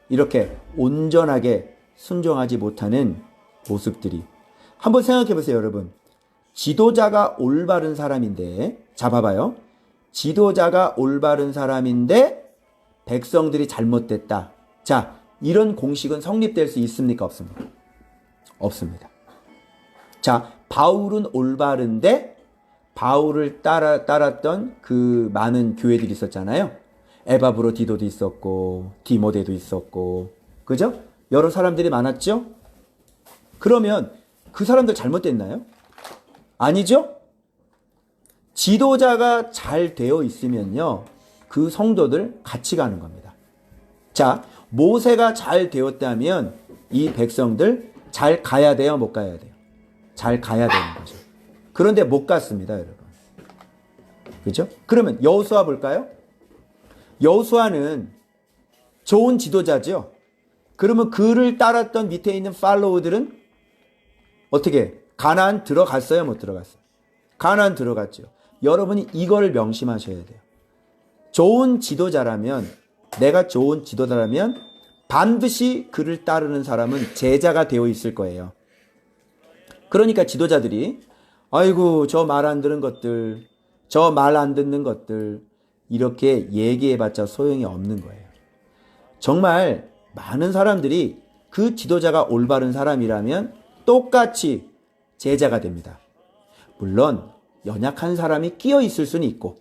이렇게 온전하게 순종하지 못하는 모습들이 한번 생각해 보세요, 여러분. 지도자가 올바른 사람인데, 자, 봐봐요. 지도자가 올바른 사람인데, 백성들이 잘못됐다. 자, 이런 공식은 성립될 수 있습니까? 없습니까? 없습니다. 자, 바울은 올바른데, 바울을 따랐던 그 많은 교회들이 있었잖아요. 에바브로디도도 있었고, 디모데도 있었고, 그죠? 여러 사람들이 많았죠? 그러면 그 사람들 잘못됐나요? 아니죠? 지도자가 잘 되어 있으면요, 그 성도들 같이 가는 겁니다. 자, 모세가 잘 되었다면 이 백성들 잘 가야 돼요, 못 가야 돼요? 잘 가야 되는 거죠. 그런데 못 갔습니다, 여러분. 그죠? 그러면 여호수아 볼까요? 여호수아는 좋은 지도자죠. 그러면 그를 따랐던 밑에 있는 팔로우들은 어떻게 가나안 들어갔어요, 못 들어갔어요? 가나안 들어갔죠. 여러분이 이걸 명심하셔야 돼요. 좋은 지도자라면, 내가 좋은 지도자라면 반드시 그를 따르는 사람은 제자가 되어 있을 거예요. 그러니까 지도자들이 아이고 저 말 안 듣는 것들, 저 말 안 듣는 것들 이렇게 얘기해봤자 소용이 없는 거예요. 정말 많은 사람들이 그 지도자가 올바른 사람이라면 똑같이 제자가 됩니다. 물론 연약한 사람이 끼어 있을 수는 있고,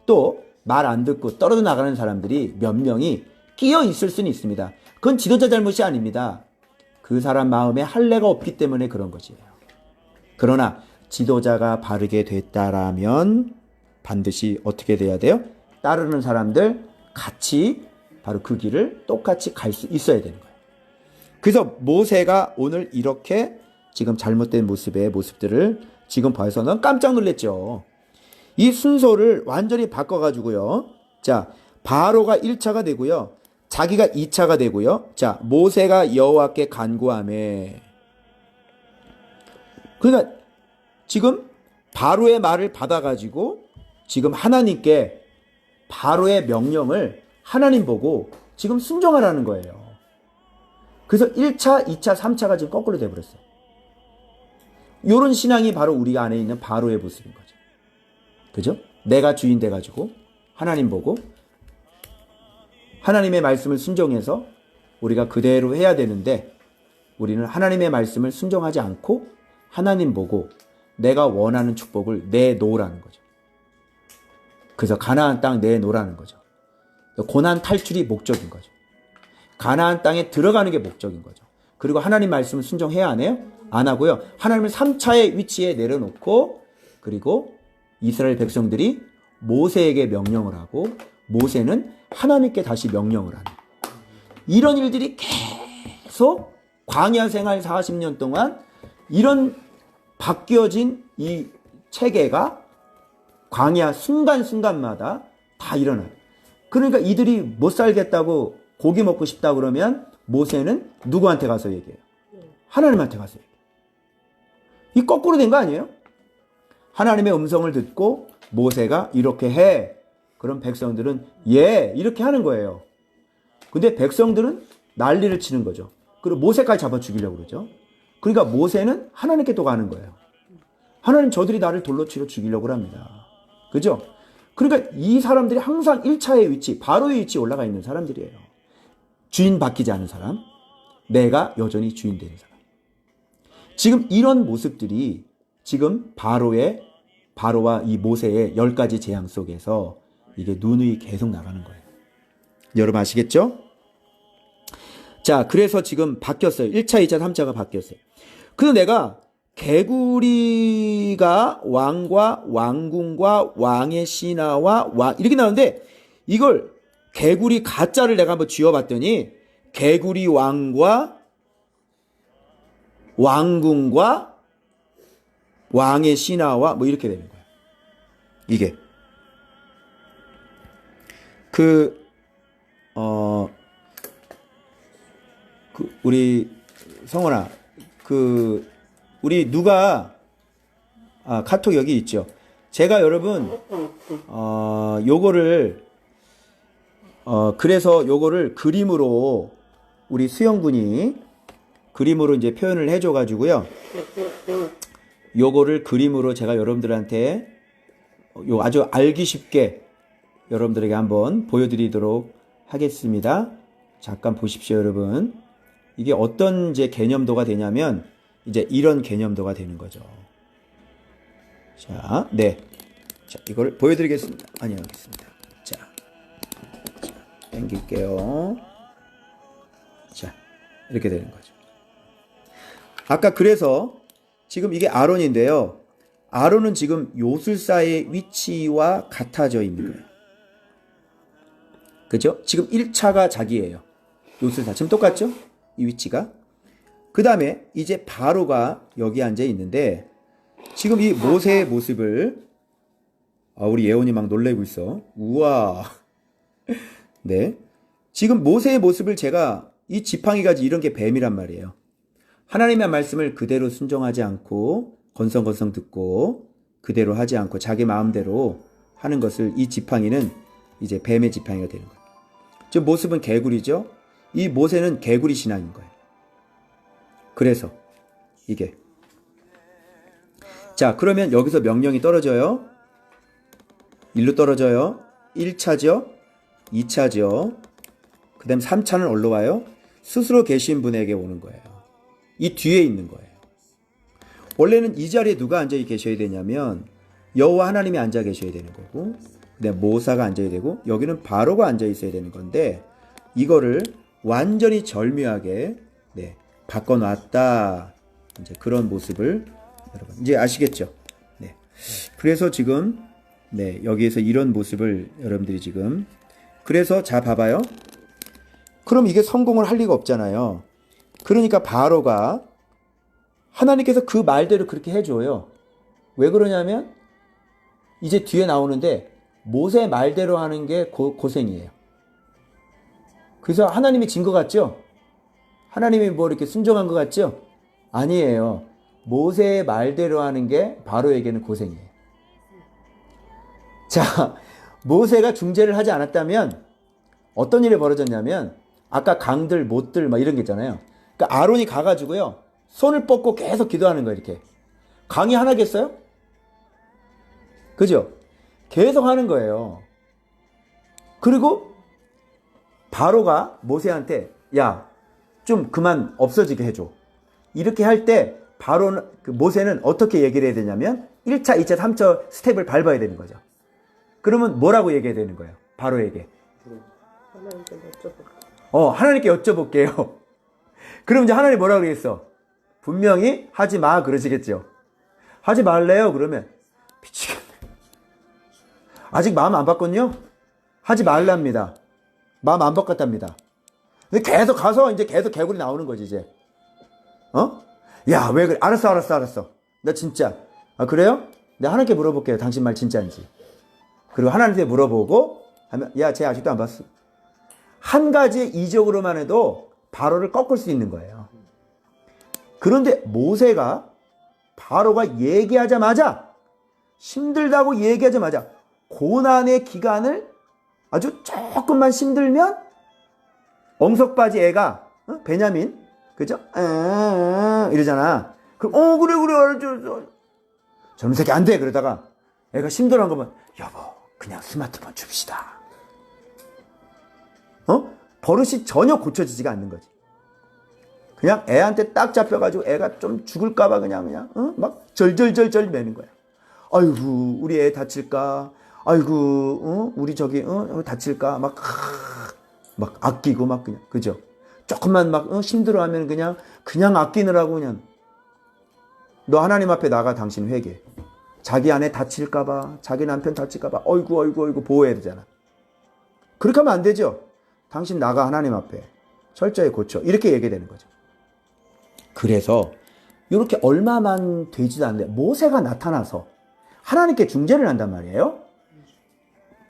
또 말 안 듣고 떨어져 나가는 사람들이 몇 명이 끼어 있을 수는 있습니다. 그건 지도자 잘못이 아닙니다. 그 사람 마음에 할례가 없기 때문에 그런 것이에요. 그러나 지도자가 바르게 됐다라면 반드시 어떻게 돼야 돼요? 따르는 사람들 같이 바로 그 길을 똑같이 갈 수 있어야 되는 거예요. 그래서 모세가 오늘 이렇게 지금 잘못된 모습들을 지금 봐서는 깜짝 놀랐죠. 이 순서를 완전히 바꿔가지고요. 자, 바로가 1차가 되고요. 자기가 2차가 되고요. 자, 모세가 여호와께 간구하매. 그러니까 지금 바로의 말을 받아가지고 지금 하나님께 바로의 명령을 하나님 보고 지금 순종하라는 거예요. 그래서 1차, 2차, 3차가 지금 거꾸로 돼버렸어요. 이런 신앙이 바로 우리 안에 있는 바로의 모습인 거죠. 그죠? 내가 주인 돼가지고 하나님 보고 하나님의 말씀을 순종해서 우리가 그대로 해야 되는데, 우리는 하나님의 말씀을 순종하지 않고 하나님 보고 내가 원하는 축복을 내놓으라는 거죠. 그래서 가나안 땅 내놓으라는 거죠. 고난 탈출이 목적인 거죠. 가나안 땅에 들어가는 게 목적인 거죠. 그리고 하나님 말씀을 순종해야 하네요? 안 하고요. 하나님을 3차의 위치에 내려놓고, 그리고 이스라엘 백성들이 모세에게 명령을 하고 모세는 하나님께 다시 명령을 하는, 이런 일들이 계속 광야 생활 40년 동안 이런 바뀌어진 이 체계가 광야 순간순간마다 다 일어나요. 그러니까 이들이 못 살겠다고 고기 먹고 싶다 그러면 모세는 누구한테 가서 얘기해요? 하나님한테 가서 얘기해요. 이 거꾸로 된 거 아니에요? 하나님의 음성을 듣고 모세가 이렇게 해. 그럼 백성들은 예, 이렇게 하는 거예요. 근데 백성들은 난리를 치는 거죠. 그리고 모세까지 잡아 죽이려고 그러죠. 그러니까 모세는 하나님께 또 가는 거예요. 하나님, 저들이 나를 돌로 치러 죽이려고 합니다. 그죠? 그러니까 이 사람들이 항상 1차의 위치, 바로의 위치에 올라가 있는 사람들이에요. 주인 바뀌지 않은 사람, 내가 여전히 주인 되는 사람. 지금 이런 모습들이 지금 바로와 이 모세의 10가지 재앙 속에서 이게 누누이 계속 나가는 거예요. 여러분 아시겠죠? 자, 그래서 지금 바뀌었어요. 1차, 2차, 3차가 바뀌었어요. 그래서 내가 개구리가 왕과 왕궁과 왕의 신하와 왕, 이렇게 나오는데, 이걸 개구리 가짜를 내가 한번 쥐어봤더니 개구리 왕과 왕궁과 왕의 신하와 뭐 이렇게 되는 거예요. 이게 우리 성원아, 우리 누가 카톡 여기 있죠. 제가 여러분 요거를 그래서 요거를 그림으로 우리 수영군이 그림으로 이제 표현을 해줘 가지고요. 요거를 그림으로 제가 여러분들한테 요 아주 알기 쉽게 여러분들에게 한번 보여드리도록 하겠습니다. 잠깐 보십시오, 여러분. 이게 어떤 이제 개념도가 되냐면 이제 이런 개념도가 되는 거죠. 자, 네. 자, 이걸 보여드리겠습니다. 아니, 알겠습니다. 자, 당길게요. 자, 이렇게 되는 거죠. 아까 그래서 지금 이게 아론인데요. 아론은 지금 요술사의 위치와 같아져 있는 거예요. 그죠? 지금 1차가 자기예요. 요술사. 지금 똑같죠? 이 위치가. 그 다음에 이제 바로가 여기 앉아 있는데 지금 이 모세의 모습을 우리 예원이 막 놀래고 있어. 우와. 네. 지금 모세의 모습을 제가 이 지팡이가 이런 게 뱀이란 말이에요. 하나님의 말씀을 그대로 순종하지 않고 건성건성 듣고 그대로 하지 않고 자기 마음대로 하는 것을 이 지팡이는 이제 뱀의 지팡이가 되는 거예요. 지금 모습은 개구리죠. 이 모세는 개구리 신앙인 거예요. 그래서 이게 자 그러면 여기서 명령이 떨어져요. 일로 떨어져요. 1차죠. 2차죠. 그 다음 3차는 어디로 와요? 스스로 계신 분에게 오는 거예요. 이 뒤에 있는 거예요. 원래는 이 자리에 누가 앉아 계셔야 되냐면 여호와 하나님이 앉아 계셔야 되는 거고 그다음 모사가 앉아야 되고 여기는 바로가 앉아 있어야 되는 건데 이거를 완전히 절묘하게 바꿔놨다. 이제 그런 모습을 여러분 이제 아시겠죠? 네. 그래서 지금 여기에서 이런 모습을 여러분들이 지금 그래서 자 봐봐요. 그럼 이게 성공을 할 리가 없잖아요. 그러니까 바로가 하나님께서 그 말대로 그렇게 해줘요. 왜 그러냐면 이제 뒤에 나오는데 모세 말대로 하는 게 고생이에요. 그래서 하나님이 진 것 같죠? 하나님이 뭐 이렇게 순종한 것 같죠? 아니에요. 모세의 말대로 하는 게 바로에게는 고생이에요. 자, 모세가 중재를 하지 않았다면 어떤 일이 벌어졌냐면 아까 강들, 못들 막 이런 게 있잖아요. 그러니까 아론이 가가지고요. 손을 뻗고 계속 기도하는 거예요. 이렇게. 강이 하나겠어요? 그죠? 계속 하는 거예요. 그리고 바로가 모세한테 야, 좀 그만 없어지게 해줘. 이렇게 할 때 바로는 모세는 어떻게 얘기를 해야 되냐면 1차, 2차, 3차 스텝을 밟아야 되는 거죠. 그러면 뭐라고 얘기해야 되는 거예요? 바로에게. 하나님께 여쭤볼게요. 하나님께 여쭤볼게요. 그럼 이제 하나님 뭐라고 그러겠어? 분명히 하지 마 그러시겠죠. 하지 말래요. 그러면 미치겠네. 아직 마음 안 바꿨냐? 하지 말랍니다. 마음 안 바꿨답니다. 근데 계속 가서 이제 계속 개구리 나오는 거지 이제. 야, 왜 그래? 알았어. 나 진짜. 아, 그래요? 내가 하나님께 물어볼게요. 당신 말 진짜인지. 그리고 하나님께 물어보고 하면 야, 쟤 아직도 안 봤어. 한 가지 이적으로만 해도 바로를 꺾을 수 있는 거예요. 그런데 모세가 바로가 얘기하자마자 힘들다고 얘기하자마자 고난의 기간을 아주 조금만 힘들면 엉석바지 애가 베냐민 그죠? 이러잖아. 그럼 그래 저놈 새끼 안 돼. 그러다가 애가 힘들어한 거면 여보 그냥 스마트폰 줍시다. 버릇이 전혀 고쳐지지가 않는 거지. 그냥 애한테 딱 잡혀가지고 애가 좀 죽을까봐 그냥 막 절절절절 매는 거야. 아이고 우리 애 다칠까? 아이고 우리 저기 다칠까? 막 아끼고 막 그냥 그죠? 조금만 막 힘들어하면 그냥 아끼느라고 그냥 너 하나님 앞에 나가 당신 회개. 자기 아내 다칠까봐 자기 남편 다칠까봐 어이구 보호해야 되잖아. 그렇게 하면 안 되죠. 당신 나가 하나님 앞에 철저히 고쳐 이렇게 얘기되는 거죠. 그래서 이렇게 얼마만 되지도 않는데 모세가 나타나서 하나님께 중재를 한단 말이에요.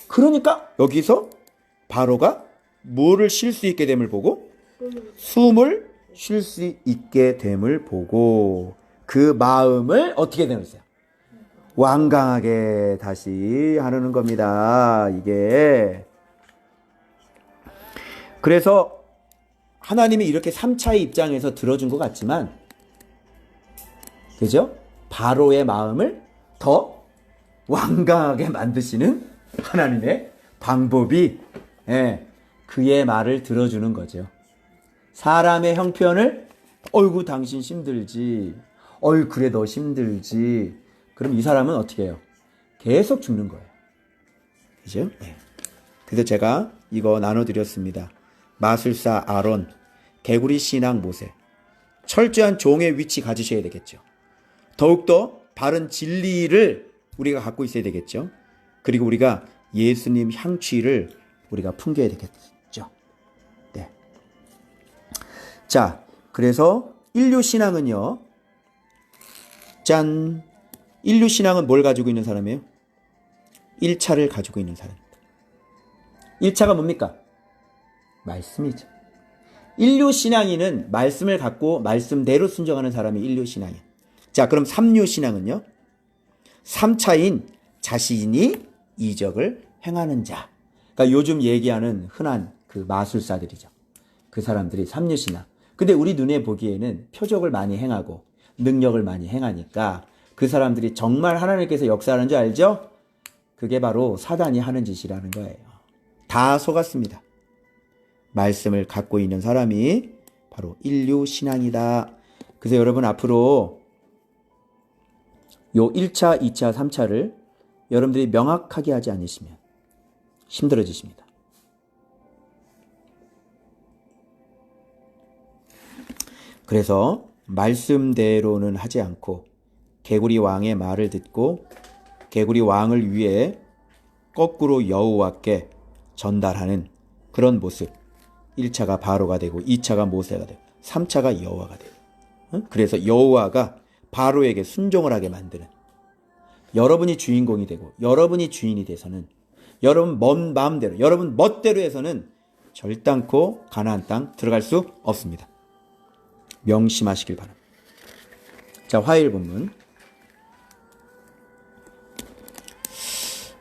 그러니까 여기서 바로가 뭐를 쉴 수 있게 됨을 보고 숨을 쉴 수 있게 됨을 보고 그 마음을 어떻게 되는지 완강하게 다시 하려는 겁니다. 이게 그래서 하나님이 이렇게 3차의 입장에서 들어준 것 같지만 그죠? 바로의 마음을 더 완강하게 만드시는 하나님의 방법이 그의 말을 들어주는 거죠. 사람의 형편을 어이구 당신 힘들지, 어이 그래 너 힘들지, 그럼 이 사람은 어떻게 해요? 계속 죽는 거예요. 그죠? 네. 그래서 제가 이거 나눠드렸습니다. 마술사 아론, 개구리 신앙 모세. 철저한 종의 위치 가지셔야 되겠죠. 더욱더 바른 진리를 우리가 갖고 있어야 되겠죠. 그리고 우리가 예수님 향취를 우리가 풍겨야 되겠죠. 네. 자, 그래서 인류 신앙은요. 짠. 인류 신앙은 뭘 가지고 있는 사람이에요? 1차를 가지고 있는 사람입니다. 1차가 뭡니까? 말씀이죠. 인류 신앙인은 말씀을 갖고 말씀대로 순종하는 사람이 인류 신앙이에요. 자, 그럼 3류 신앙은요? 3차인 자신이 이적을 행하는 자. 그러니까 요즘 얘기하는 흔한 그 마술사들이죠. 그 사람들이 3류 신앙. 근데 우리 눈에 보기에는 표적을 많이 행하고 능력을 많이 행하니까 그 사람들이 정말 하나님께서 역사하는 줄 알죠? 그게 바로 사단이 하는 짓이라는 거예요. 다 속았습니다. 말씀을 갖고 있는 사람이 바로 인류 신앙이다. 그래서 여러분 앞으로 요 1차, 2차, 3차를 여러분들이 명확하게 하지 않으시면 힘들어지십니다. 그래서 말씀대로는 하지 않고 개구리 왕의 말을 듣고 개구리 왕을 위해 거꾸로 여호와께 전달하는 그런 모습. 1차가 바로가 되고 2차가 모세가 되고 3차가 여호와가 되고, 그래서 여호와가 바로에게 순종을 하게 만드는, 여러분이 주인공이 되고 여러분이 주인이 돼서는 여러분 먼 마음대로 여러분 멋대로 해서는 절단코 가나안 땅 들어갈 수 없습니다. 명심하시길 바랍니다. 자, 화요일 본문.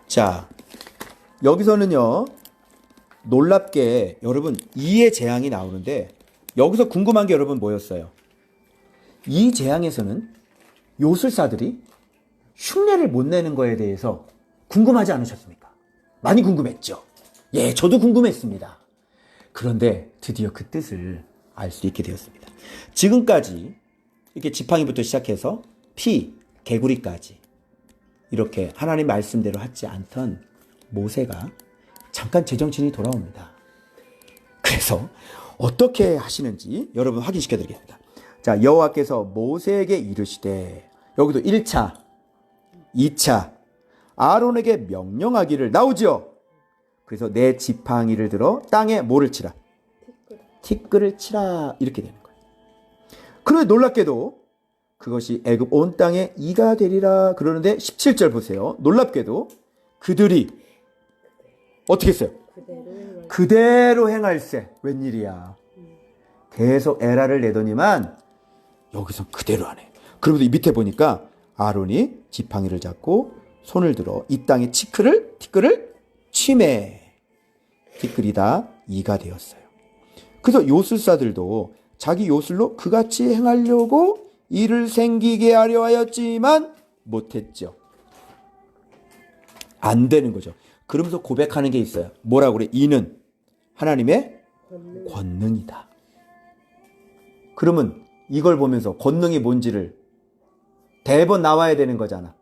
자, 여기서는요, 놀랍게 여러분 이의 재앙이 나오는데 여기서 궁금한 게 여러분 뭐였어요? 이 재앙에서는 요술사들이 흉내를 못 내는 거에 대해서 궁금하지 않으셨습니까? 많이 궁금했죠? 예, 저도 궁금했습니다. 그런데 드디어 그 뜻을 알 수 있게 되었습니다. 지금까지 이렇게 지팡이부터 시작해서 피, 개구리까지 이렇게 하나님 말씀대로 하지 않던 모세가 잠깐 제정신이 돌아옵니다. 그래서 어떻게 하시는지 여러분 확인시켜 드리겠습니다. 자, 여호와께서 모세에게 이르시되, 여기도 1차, 2차, 아론에게 명령하기를 나오지요. 그래서 내 지팡이를 들어 땅에 뭐를 치라? 티끌을 치라. 이렇게 되는 거예요. 그런데 놀랍게도 그것이 애굽 온 땅에 이가 되리라 그러는데 17절 보세요. 놀랍게도 그들이 어떻게 했어요? 그대로 행할세. 웬일이야. 계속 에라를 내더니만 여기서 그대로 하네. 그러면서 이 밑에 보니까 아론이 지팡이를 잡고 손을 들어 이 땅에 티끌을 치매. 티끌이 다 이가 되었어요. 그래서 요술사들도 자기 요술로 그같이 행하려고 이를 생기게 하려 하였지만 못했죠. 안 되는 거죠. 그러면서 고백하는 게 있어요. 뭐라고 그래? 이는 하나님의 권능이다. 그러면 이걸 보면서 권능이 뭔지를 대번 나와야 되는 거잖아.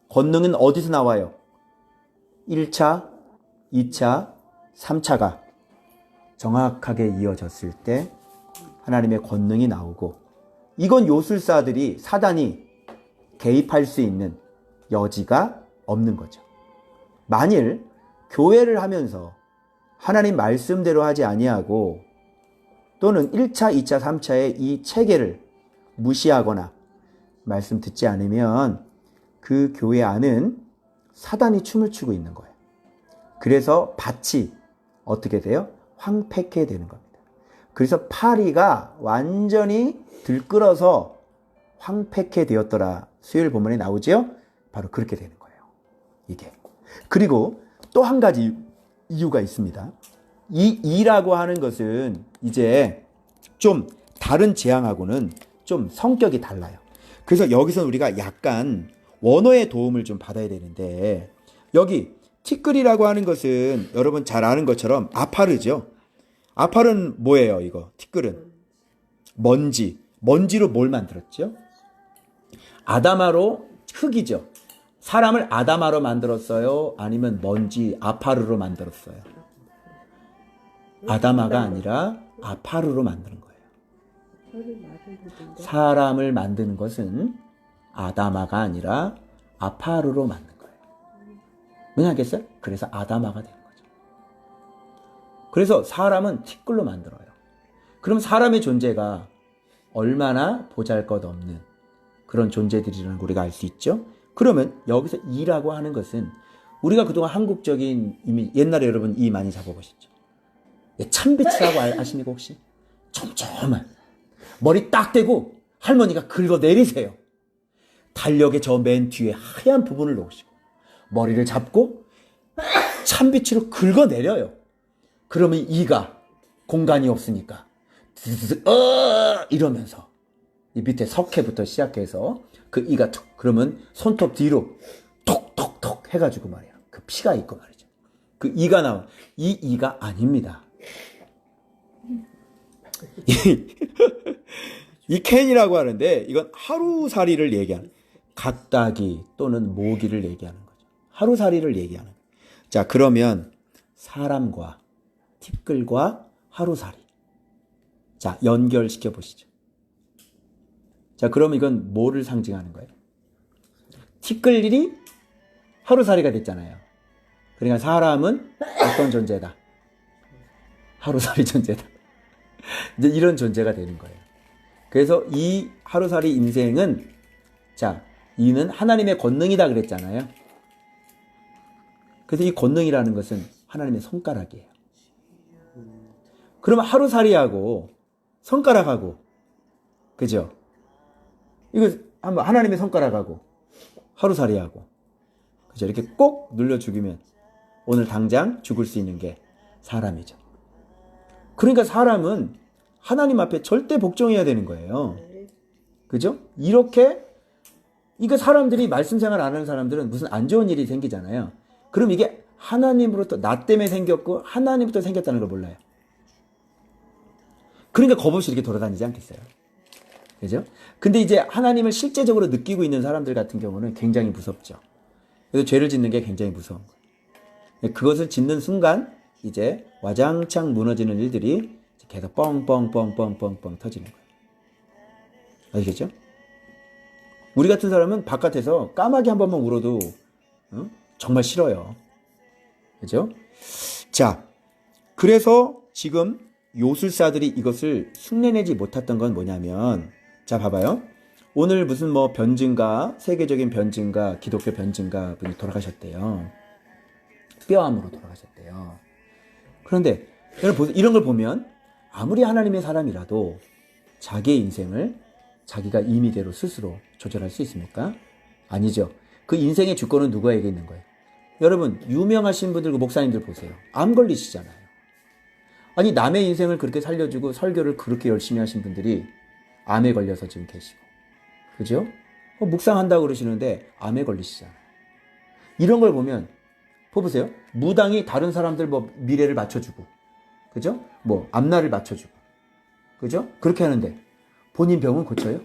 권능은 어디서 나와요? 1차, 2차, 3차가 정확하게 이어졌을 때 하나님의 권능이 나오고, 이건 요술사들이, 사단이 개입할 수 있는 여지가 없는 거죠. 만일 교회를 하면서 하나님 말씀대로 하지 아니하고 또는 1차, 2차, 3차의 이 체계를 무시하거나 말씀 듣지 않으면 그 교회 안은 사단이 춤을 추고 있는 거예요. 그래서 밭이 어떻게 돼요? 황폐케 되는 겁니다. 그래서 파리가 완전히 들끓어서 황폐케 되었더라. 수요일 본문에 나오죠? 바로 그렇게 되는 거예요. 이게. 그리고 또 한 가지 이유가 있습니다. 이 이라고 하는 것은 이제 좀 다른 재앙하고는 좀 성격이 달라요. 그래서 여기서 우리가 약간 원어의 도움을 좀 받아야 되는데, 여기 티끌이라고 하는 것은 여러분 잘 아는 것처럼 아파르죠. 아파르는 뭐예요? 이거 티끌은 먼지로 뭘 만들었죠? 아담아로 흙이죠. 사람을 아담아로 만들었어요? 아니면 먼지 아파르로 만들었어요? 아담아가 아니라 아파르로 만드는 거예요. 사람을 만드는 것은 아담아가 아니라 아파르로 만든 거예요. 왜냐겠어요? 그래서 아담아가 되는 거죠. 그래서 사람은 티끌로 만들어요. 그럼 사람의 존재가 얼마나 보잘것없는 그런 존재들이라는 걸 우리가 알 수 있죠. 그러면 여기서 이라고 하는 것은 우리가 그동안 한국적인 이미 옛날에 여러분 이 많이 잡아보셨죠. 참배치라고 아십니까 혹시? 촘촘한 머리 딱 대고 할머니가 긁어 내리세요. 달력의 저 맨 뒤에 하얀 부분을 놓으시고 머리를 잡고 참비치로 긁어 내려요. 그러면 이가 공간이 없으니까 이러면서 이 밑에 석회부터 시작해서 그 이가 툭 그러면 손톱 뒤로 톡톡톡 해가지고 말이야. 그 피가 있고 말이죠. 그 이가 나와. 이 이가 아닙니다. 이 캔이라고 하는데 이건 하루살이를 얘기하는 갓다기 또는 모기를 얘기하는 거죠. 하루살이를 얘기하는 거예요. 자, 그러면 사람과 티끌과 하루살이. 자, 연결시켜 보시죠. 자, 그럼 이건 뭐를 상징하는 거예요? 티끌이 하루살이가 됐잖아요. 그러니까 사람은 어떤 존재다? 하루살이 존재다. 이제 이런 존재가 되는 거예요. 그래서 이 하루살이 인생은, 자, 이는 하나님의 권능이다 그랬잖아요. 그래서 이 권능이라는 것은 하나님의 손가락이에요. 그러면 하루살이하고 손가락하고, 그죠? 이거 한번 하나님의 손가락하고 하루살이하고, 그죠? 이렇게 꼭 눌러 죽이면 오늘 당장 죽을 수 있는 게 사람이죠. 그러니까 사람은 하나님 앞에 절대 복종해야 되는 거예요. 그죠? 이렇게, 이거 사람들이 말씀 생활 안 하는 사람들은 무슨 안 좋은 일이 생기잖아요. 그럼 이게 하나님으로부터, 나 때문에 생겼고 하나님부터 생겼다는 걸 몰라요. 그러니까 겁없이 이렇게 돌아다니지 않겠어요? 그죠? 근데 이제 하나님을 실제적으로 느끼고 있는 사람들 같은 경우는 굉장히 무섭죠. 그래서 죄를 짓는 게 굉장히 무서운 거예요. 그것을 짓는 순간 이제 와장창 무너지는 일들이 계속 뻥뻥뻥뻥뻥뻥 터지는 거예요. 아시겠죠? 우리 같은 사람은 바깥에서 까마귀 한 번만 울어도 정말 싫어요. 그죠? 자, 그래서 지금 요술사들이 이것을 흉내내지 못했던 건 뭐냐면, 자, 봐봐요. 오늘 무슨 뭐 변증가, 세계적인 변증가, 기독교 변증가 분이 돌아가셨대요. 뼈암으로 돌아가셨대요. 그런데 여러분 이런 걸 보면 아무리 하나님의 사람이라도 자기의 인생을 자기가 임의대로 스스로 조절할 수 있습니까? 아니죠. 그 인생의 주권은 누구에게 있는 거예요? 여러분 유명하신 분들, 목사님들 보세요. 암 걸리시잖아요. 아니 남의 인생을 그렇게 살려주고 설교를 그렇게 열심히 하신 분들이 암에 걸려서 지금 계시고, 그죠? 묵상한다고 그러시는데 암에 걸리시잖아요. 이런 걸 보면 보세요. 무당이 다른 사람들 뭐 미래를 맞춰주고, 그죠? 뭐 앞날을 맞춰주고, 그죠? 그렇게 하는데 본인 병은 고쳐요?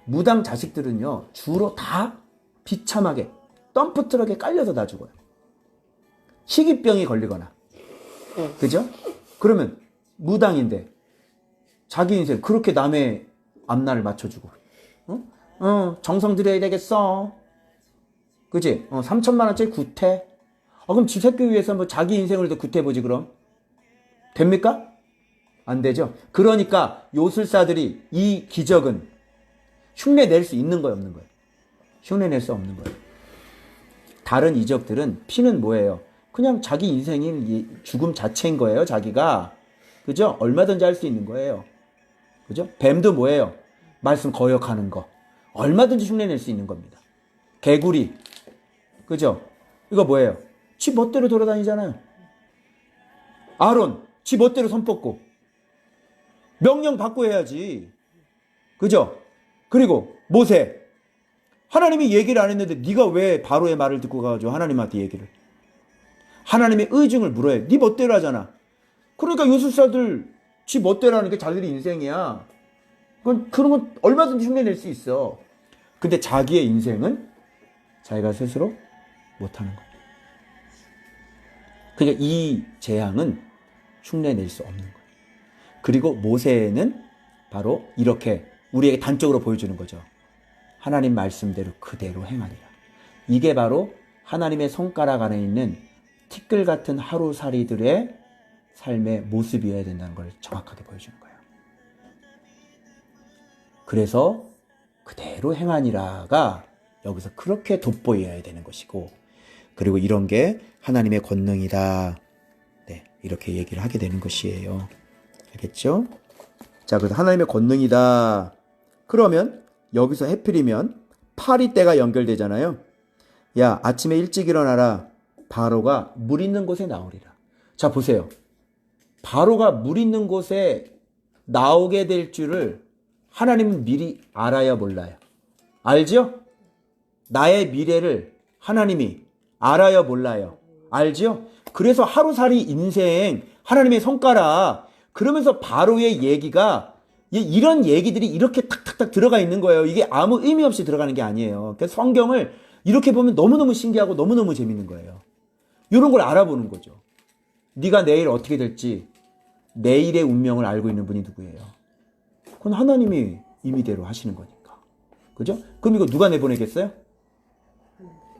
무당 자식들은요 주로 다 비참하게 덤프트럭에 깔려서 다 죽어요. 희귀병이 걸리거나, 그죠? 그러면 무당인데 자기 인생 그렇게 남의 앞날을 맞춰주고, 정성 들여야 되겠어, 그지? 3천만 원짜리 구태. 그럼 지 새끼 위해서 뭐 자기 인생을 더 구태해보지 그럼? 됩니까? 안 되죠. 그러니까 요술사들이 이 기적은 흉내낼 수 있는 거예요, 없는 거예요? 흉내낼 수 없는 거예요. 다른 이적들은 피는 뭐예요? 그냥 자기 인생인 죽음 자체인 거예요, 자기가. 그죠? 얼마든지 할 수 있는 거예요. 그죠? 뱀도 뭐예요? 말씀 거역하는 거. 얼마든지 흉내낼 수 있는 겁니다. 개구리. 그죠? 이거 뭐예요? 지 멋대로 돌아다니잖아요. 아론, 지 멋대로 손 뻗고. 명령 받고 해야지. 그죠? 그리고 모세. 하나님이 얘기를 안 했는데 네가 왜 바로의 말을 듣고 가가지고 하나님한테 얘기를. 하나님의 의중을 물어야 네 멋대로 하잖아. 그러니까 요술사들 지 멋대로 하는 게 자기들의 인생이야. 그런 건 얼마든지 흉내낼 수 있어. 근데 자기의 인생은 자기가 스스로 못하는 거야. 그러니까 이 재앙은 흉내낼 수 없는 거야. 그리고 모세는 바로 이렇게 우리에게 단적으로 보여주는 거죠. 하나님 말씀대로 그대로 행하리라. 이게 바로 하나님의 손가락 안에 있는 티끌 같은 하루살이들의 삶의 모습이어야 된다는 걸 정확하게 보여주는 거예요. 그래서 그대로 행하니라가 여기서 그렇게 돋보여야 되는 것이고, 그리고 이런 게 하나님의 권능이다. 네, 이렇게 얘기를 하게 되는 것이에요. 알겠죠? 자, 그래서 하나님의 권능이다. 그러면 여기서 해필이면 파리떼가 연결되잖아요. 야, 아침에 일찍 일어나라. 바로가 물 있는 곳에 나오리라. 자, 보세요. 바로가 물 있는 곳에 나오게 될 줄을 하나님은 미리 알아야 몰라요. 알죠? 나의 미래를 하나님이 알아야 몰라요. 알죠? 그래서 하루살이 인생, 하나님의 손가락, 그러면서 바로의 얘기가 이런 얘기들이 이렇게 탁탁탁 들어가 있는 거예요. 이게 아무 의미 없이 들어가는 게 아니에요. 그래서 성경을 이렇게 보면 너무너무 신기하고 너무너무 재밌는 거예요. 이런 걸 알아보는 거죠. 네가 내일 어떻게 될지 내일의 운명을 알고 있는 분이 누구예요? 그건 하나님이 임의대로 하시는 거니까. 그죠? 그럼 이거 누가 내보내겠어요?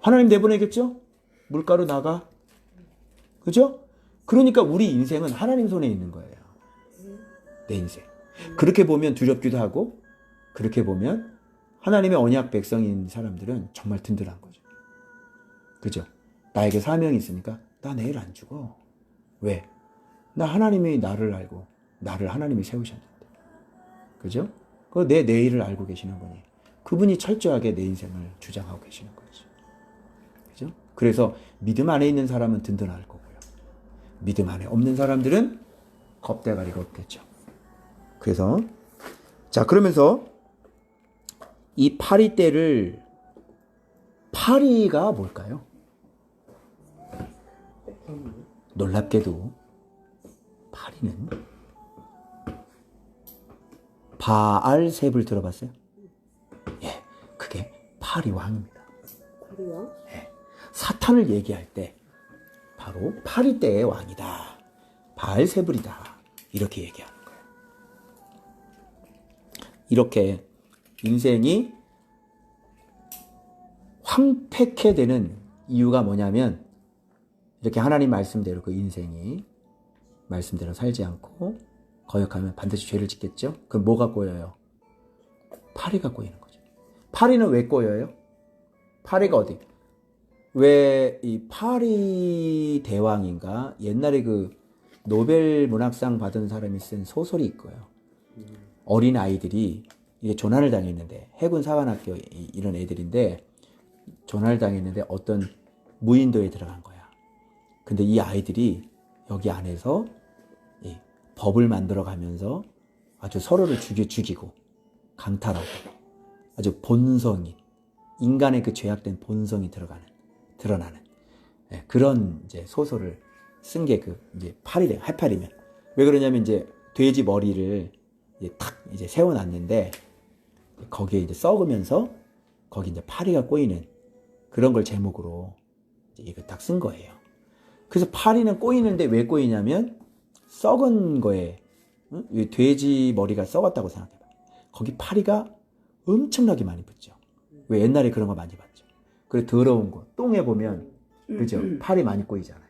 하나님 내보내겠죠? 물가로 나가. 그죠? 그러니까 우리 인생은 하나님 손에 있는 거예요. 내 인생. 그렇게 보면 두렵기도 하고, 그렇게 보면 하나님의 언약 백성인 사람들은 정말 든든한 거죠. 그죠? 나에게 사명이 있으니까 나 내일 안 죽어. 왜? 나 하나님이 나를 알고 나를 하나님이 세우셨는데. 그죠? 내 내일을 알고 계시는 분이, 그분이 철저하게 내 인생을 주장하고 계시는 거죠. 그죠? 그래서 믿음 안에 있는 사람은 든든할 거고요. 믿음 안에 없는 사람들은 겁대가리가 없겠죠. 그래서 자, 그러면서 이 파리떼를, 파리가 뭘까요? 놀랍게도 파리는 바알셉을 들어봤어요? 예, 그게 파리왕입니다. 파리왕? 예, 사탄을 얘기할 때 바로 파리떼의 왕이다, 바알세불이다, 이렇게 얘기하는 거예요. 이렇게 인생이 황폐케 되는 이유가 뭐냐면, 이렇게 하나님 말씀대로 그 인생이 말씀대로 살지 않고 거역하면 반드시 죄를 짓겠죠? 그럼 뭐가 꼬여요? 파리가 꼬이는 거죠. 파리는 왜 꼬여요? 파리가 어디? 왜 이 파리 대왕인가? 옛날에 그 노벨 문학상 받은 사람이 쓴 소설이 있고요. 어린 아이들이 이게 조난을 당했는데, 해군 사관학교 이런 애들인데 조난을 당했는데 어떤 무인도에 들어간 거야. 근데 이 아이들이 여기 안에서 이 법을 만들어 가면서 아주 서로를 죽이고 강탈하고, 아주 본성이, 인간의 그 죄악된 본성이 드러나는 그런 이제 소설을 쓴 게 그 이제 파리래. 해파리면 왜 그러냐면, 이제 돼지 머리를 이제 탁 이제 세워놨는데 거기에 이제 썩으면서 거기 이제 파리가 꼬이는 그런 걸 제목으로 이거 딱 쓴 거예요. 그래서 파리는 꼬이는데 왜 꼬이냐면, 썩은 거에, 돼지 머리가 썩었다고 생각해봐. 거기 파리가 엄청나게 많이 붙죠. 왜? 옛날에 그런 거 많이 봤죠. 그리고 더러운 거, 똥에 보면, 그죠? 파리 많이 꼬이잖아요.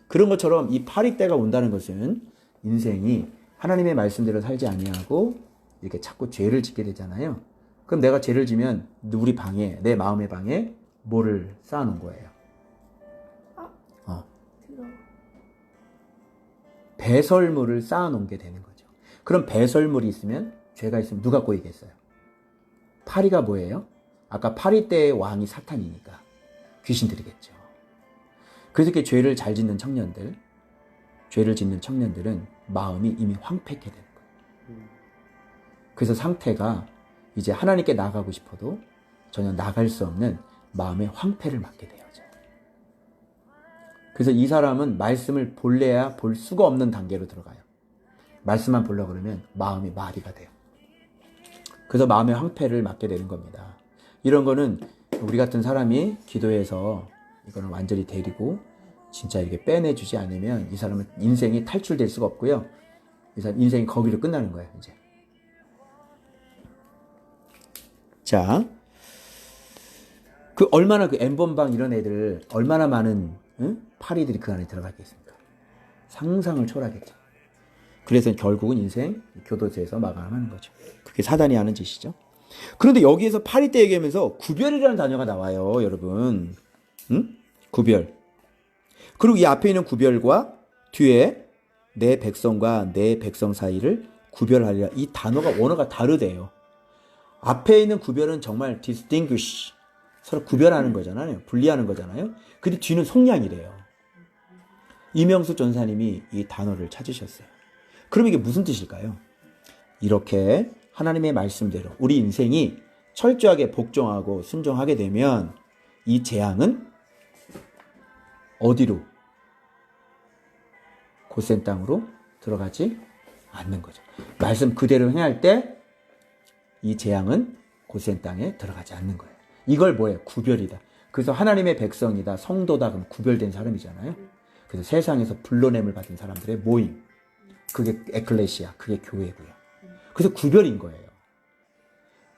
그런 것처럼 이 파리때가 온다는 것은 인생이 하나님의 말씀대로 살지 아니하고 이렇게 자꾸 죄를 짓게 되잖아요. 그럼 내가 죄를 지면 우리 방에, 내 마음의 방에 뭐를 쌓아놓은 거예요? 배설물을 쌓아놓은 게 되는 거죠. 그럼 배설물이 있으면, 죄가 있으면 누가 꼬이겠어요? 파리가 뭐예요? 아까 파리떼의 왕이 사탄이니까 귀신들이겠죠. 그래서 이렇게 죄를 잘 짓는 청년들, 죄를 짓는 청년들은 마음이 이미 황폐케 되는 거예요. 그래서 상태가 이제 하나님께 나가고 싶어도 전혀 나갈 수 없는 마음의 황폐를 맞게 돼요. 그래서 이 사람은 말씀을 볼래야 볼 수가 없는 단계로 들어가요. 말씀만 보려고 그러면 마음이 마비가 돼요. 그래서 마음의 황폐를 맞게 되는 겁니다. 이런 거는 우리 같은 사람이 기도해서 이거는 완전히 데리고 진짜 이렇게 빼내주지 않으면 이 사람은 인생이 탈출될 수가 없고요. 이 사람 인생이 거기로 끝나는 거예요, 이제. 자, 얼마나 엠번방 이런 애들, 얼마나 많은, 파리들이 그 안에 들어가겠습니까? 상상을 초월하겠죠. 그래서 결국은 인생 교도소에서 마감하는 거죠. 그게 사단이 하는 짓이죠. 그런데 여기에서 파리 때 얘기하면서 구별이라는 단어가 나와요, 여러분. 구별. 그리고 이 앞에 있는 구별과 뒤에 내 백성과 내 백성 사이를 구별하리라. 이 단어가 원어가 다르대요. 앞에 있는 구별은 정말 distinguish. 서로 구별하는 거잖아요. 분리하는 거잖아요. 근데 뒤는 속량이래요. 이명숙 전사님이 이 단어를 찾으셨어요. 그럼 이게 무슨 뜻일까요? 이렇게 하나님의 말씀대로 우리 인생이 철저하게 복종하고 순종하게 되면 이 재앙은 어디로? 곧센 땅으로 들어가지 않는 거죠. 말씀 그대로 행할 때 이 재앙은 곧센 땅에 들어가지 않는 거예요. 이걸 뭐예요? 구별이다. 그래서 하나님의 백성이다, 성도다, 그럼 구별된 사람이잖아요. 그래서 세상에서 불러냄을 받은 사람들의 모임. 그게 에클레시아, 그게 교회고요. 그래서 구별인 거예요.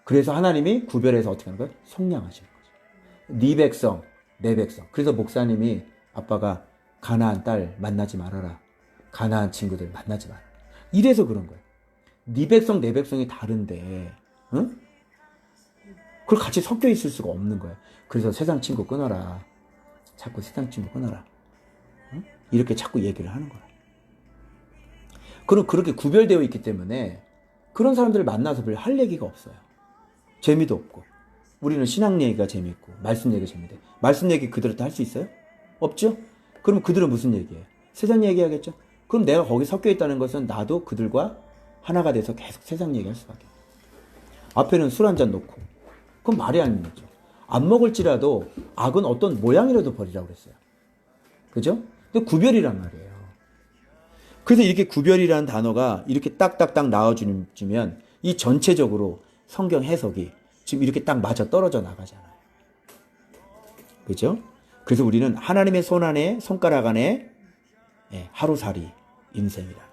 그래서 하나님이 구별해서 어떻게 하는 거예요? 속량하시는 거죠. 네 백성, 내 백성. 그래서 목사님이 아빠가 가나안 딸 만나지 말아라. 가나안 친구들 만나지 말아라. 이래서 그런 거예요. 네 백성, 내 백성이 다른데, 응? 그걸 같이 섞여 있을 수가 없는 거예요. 그래서 세상 친구 끊어라. 자꾸 세상 친구 끊어라. 응? 이렇게 자꾸 얘기를 하는 거예요. 그리고 그렇게 구별되어 있기 때문에 그런 사람들을 만나서 별 할 얘기가 없어요. 재미도 없고. 우리는 신앙 얘기가 재미있고 말씀 얘기가 재미있대. 말씀 얘기 그대로 다 할 수 있어요? 없죠? 그럼 그들은 무슨 얘기예요? 세상 얘기하겠죠? 그럼 내가 거기 섞여 있다는 것은 나도 그들과 하나가 돼서 계속 세상 얘기할 수밖에 없어요. 앞에는 술 한 잔 놓고 그건 말이 안 되죠. 안 먹을지라도 악은 어떤 모양이라도 버리라고 그랬어요. 그죠? 근데 구별이란 말이에요. 그래서 이렇게 구별이라는 단어가 이렇게 딱딱딱 나와주면 이 전체적으로 성경 해석이 지금 이렇게 딱 맞아 떨어져 나가잖아요. 그죠? 그래서 우리는 하나님의 손 안에, 손가락 안에 하루살이 인생이라는 거예요.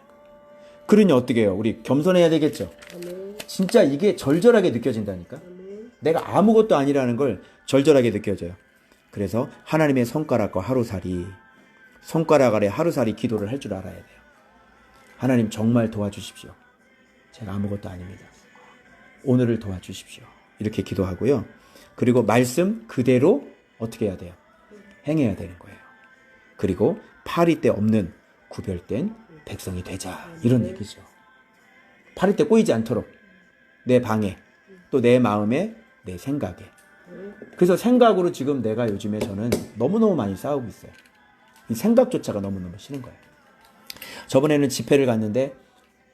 그러니 어떻게 해요? 우리 겸손해야 되겠죠? 진짜 이게 절절하게 느껴진다니까? 내가 아무것도 아니라는 걸 절절하게 느껴져요. 그래서 하나님의 손가락과 하루살이, 손가락 아래 하루살이 기도를 할 줄 알아야 돼요. 하나님 정말 도와주십시오. 제가 아무것도 아닙니다. 오늘을 도와주십시오. 이렇게 기도하고요. 그리고 말씀 그대로 어떻게 해야 돼요? 행해야 되는 거예요. 그리고 파리 때 없는 구별된 백성이 되자. 이런 얘기죠. 파리 때 꼬이지 않도록 내 방에 또 내 마음에 내 생각에. 그래서 생각으로 지금 내가 요즘에 저는 너무너무 많이 싸우고 있어요. 이 생각조차가 너무너무 싫은 거예요. 저번에는 집회를 갔는데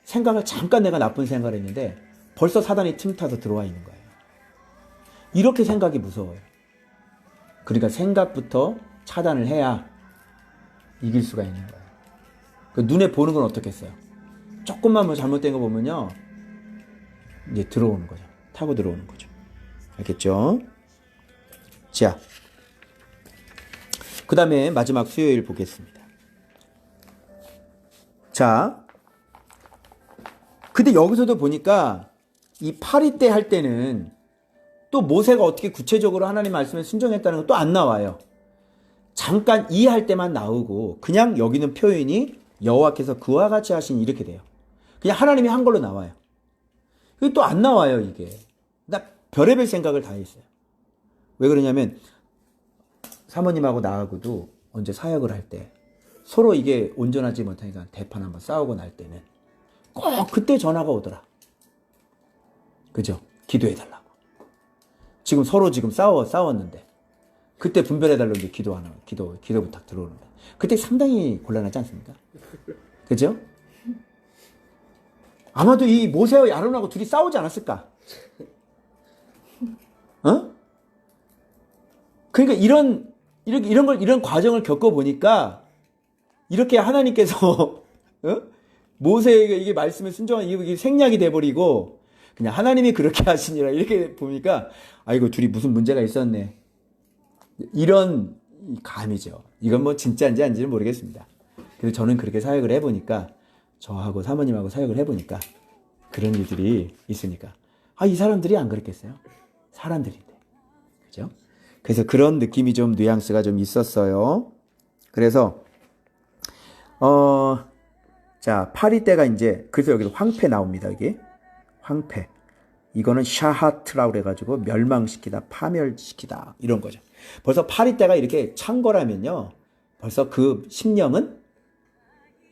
생각을 잠깐 내가 나쁜 생각을 했는데 벌써 사단이 틈타서 들어와 있는 거예요. 이렇게 생각이 무서워요. 그러니까 생각부터 차단을 해야 이길 수가 있는 거예요. 그 눈에 보는 건 어떻겠어요? 조금만 뭐 잘못된 거 보면요, 이제 들어오는 거죠. 타고 들어오는 거죠. 알겠죠? 자, 그 다음에 마지막 수요일 보겠습니다. 자, 근데 여기서도 보니까 이 파리 때 할 때는 또 모세가 어떻게 구체적으로 하나님 말씀에 순종했다는 건 또 안 나와요. 잠깐 이해할 때만 나오고 그냥 여기는 표현이 여호와께서 그와 같이 하신 이렇게 돼요. 그냥 하나님이 한 걸로 나와요. 그게 또 안 나와요, 이게. 나 별의별 생각을 다 했어요. 왜 그러냐면 사모님하고 나하고도 언제 사역을 할 때 서로 이게 온전하지 못하니까 대판 한번 싸우고 날 때는 꼭 그때 전화가 오더라. 그죠? 기도해달라고. 지금 서로 지금 싸웠는데 그때 분별해달라고 이제 기도 부탁 들어오는데 그때 상당히 곤란하지 않습니까? 그죠? 아마도 이 모세와 아론하고 둘이 싸우지 않았을까? 어? 그러니까 이런 과정을 겪어보니까 이렇게 하나님께서 어? 모세에게 이게 말씀을 순종한 이게 생략이 돼버리고 그냥 하나님이 그렇게 하시니라 이렇게 보니까 아이고 둘이 무슨 문제가 있었네. 이런 감이죠. 이건 뭐 진짜인지 아닌지는 모르겠습니다. 그래서 저는 그렇게 사역을 해보니까 저하고 사모님하고 사역을 해보니까 그런 일들이 있으니까 이 사람들이 안 그랬겠어요? 사람들인데. 그죠? 그래서 그런 느낌이 좀 뉘앙스가 좀 있었어요. 그래서 자, 파리 때가 이제 그래서 여기서 황폐 나옵니다. 이게 황폐. 이거는 샤하트라고 그래가지고 멸망시키다, 파멸시키다 이런 거죠. 벌써 파리 때가 이렇게 찬 거라면요. 벌써 그 심령은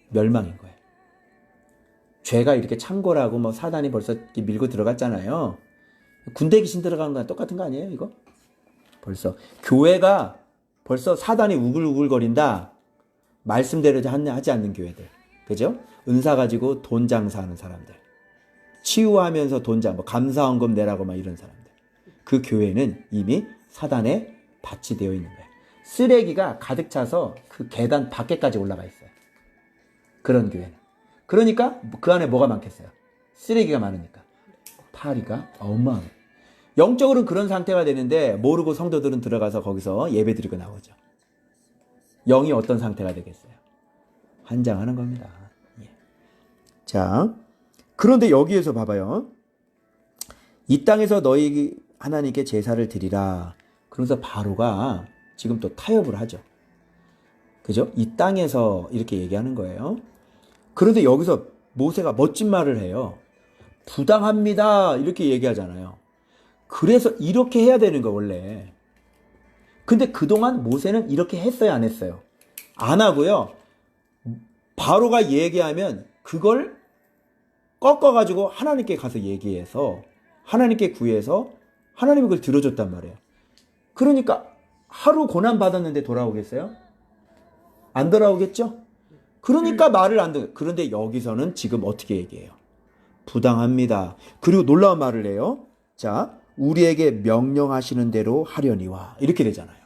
멸망인 거예요. 죄가 이렇게 찬 거라고 뭐 사단이 벌써 밀고 들어갔잖아요. 군대 귀신 들어가는 거랑 똑같은 거 아니에요, 이거? 벌써 교회가 벌써 사단이 우글우글거린다. 말씀대로 하지 않는 교회들. 그죠? 은사 가지고 돈 장사하는 사람들. 치유하면서 뭐 감사헌금 내라고 막 이런 사람들. 그 교회는 이미 사단의 밭이 되어 있는 거예요. 쓰레기가 가득 차서 그 계단 밖에까지 올라가 있어요. 그런 교회는. 그러니까 그 안에 뭐가 많겠어요? 쓰레기가 많으니까. 파리가 어마어마해요. 영적으로는 그런 상태가 되는데 모르고 성도들은 들어가서 거기서 예배 드리고 나오죠. 영이 어떤 상태가 되겠어요? 환장하는 겁니다. 예. 자, 그런데 여기에서 봐봐요. 이 땅에서 너희 하나님께 제사를 드리라. 그러면서 바로가 지금 또 타협을 하죠. 그죠? 이 땅에서 이렇게 얘기하는 거예요. 그런데 여기서 모세가 멋진 말을 해요. 부당합니다. 이렇게 얘기하잖아요. 그래서 이렇게 해야 되는 거 원래. 근데 그동안 모세는 이렇게 했어요, 안 했어요? 안 하고요. 바로가 얘기하면 그걸 꺾어가지고 하나님께 가서 얘기해서 하나님께 구해서 하나님이 그걸 들어줬단 말이에요. 그러니까 하루 고난 받았는데 돌아오겠어요? 안 돌아오겠죠? 그러니까 말을 안 듣고. 그런데 여기서는 지금 어떻게 얘기해요? 부당합니다. 그리고 놀라운 말을 해요. 자, 우리에게 명령하시는 대로 하려니와 이렇게 되잖아요.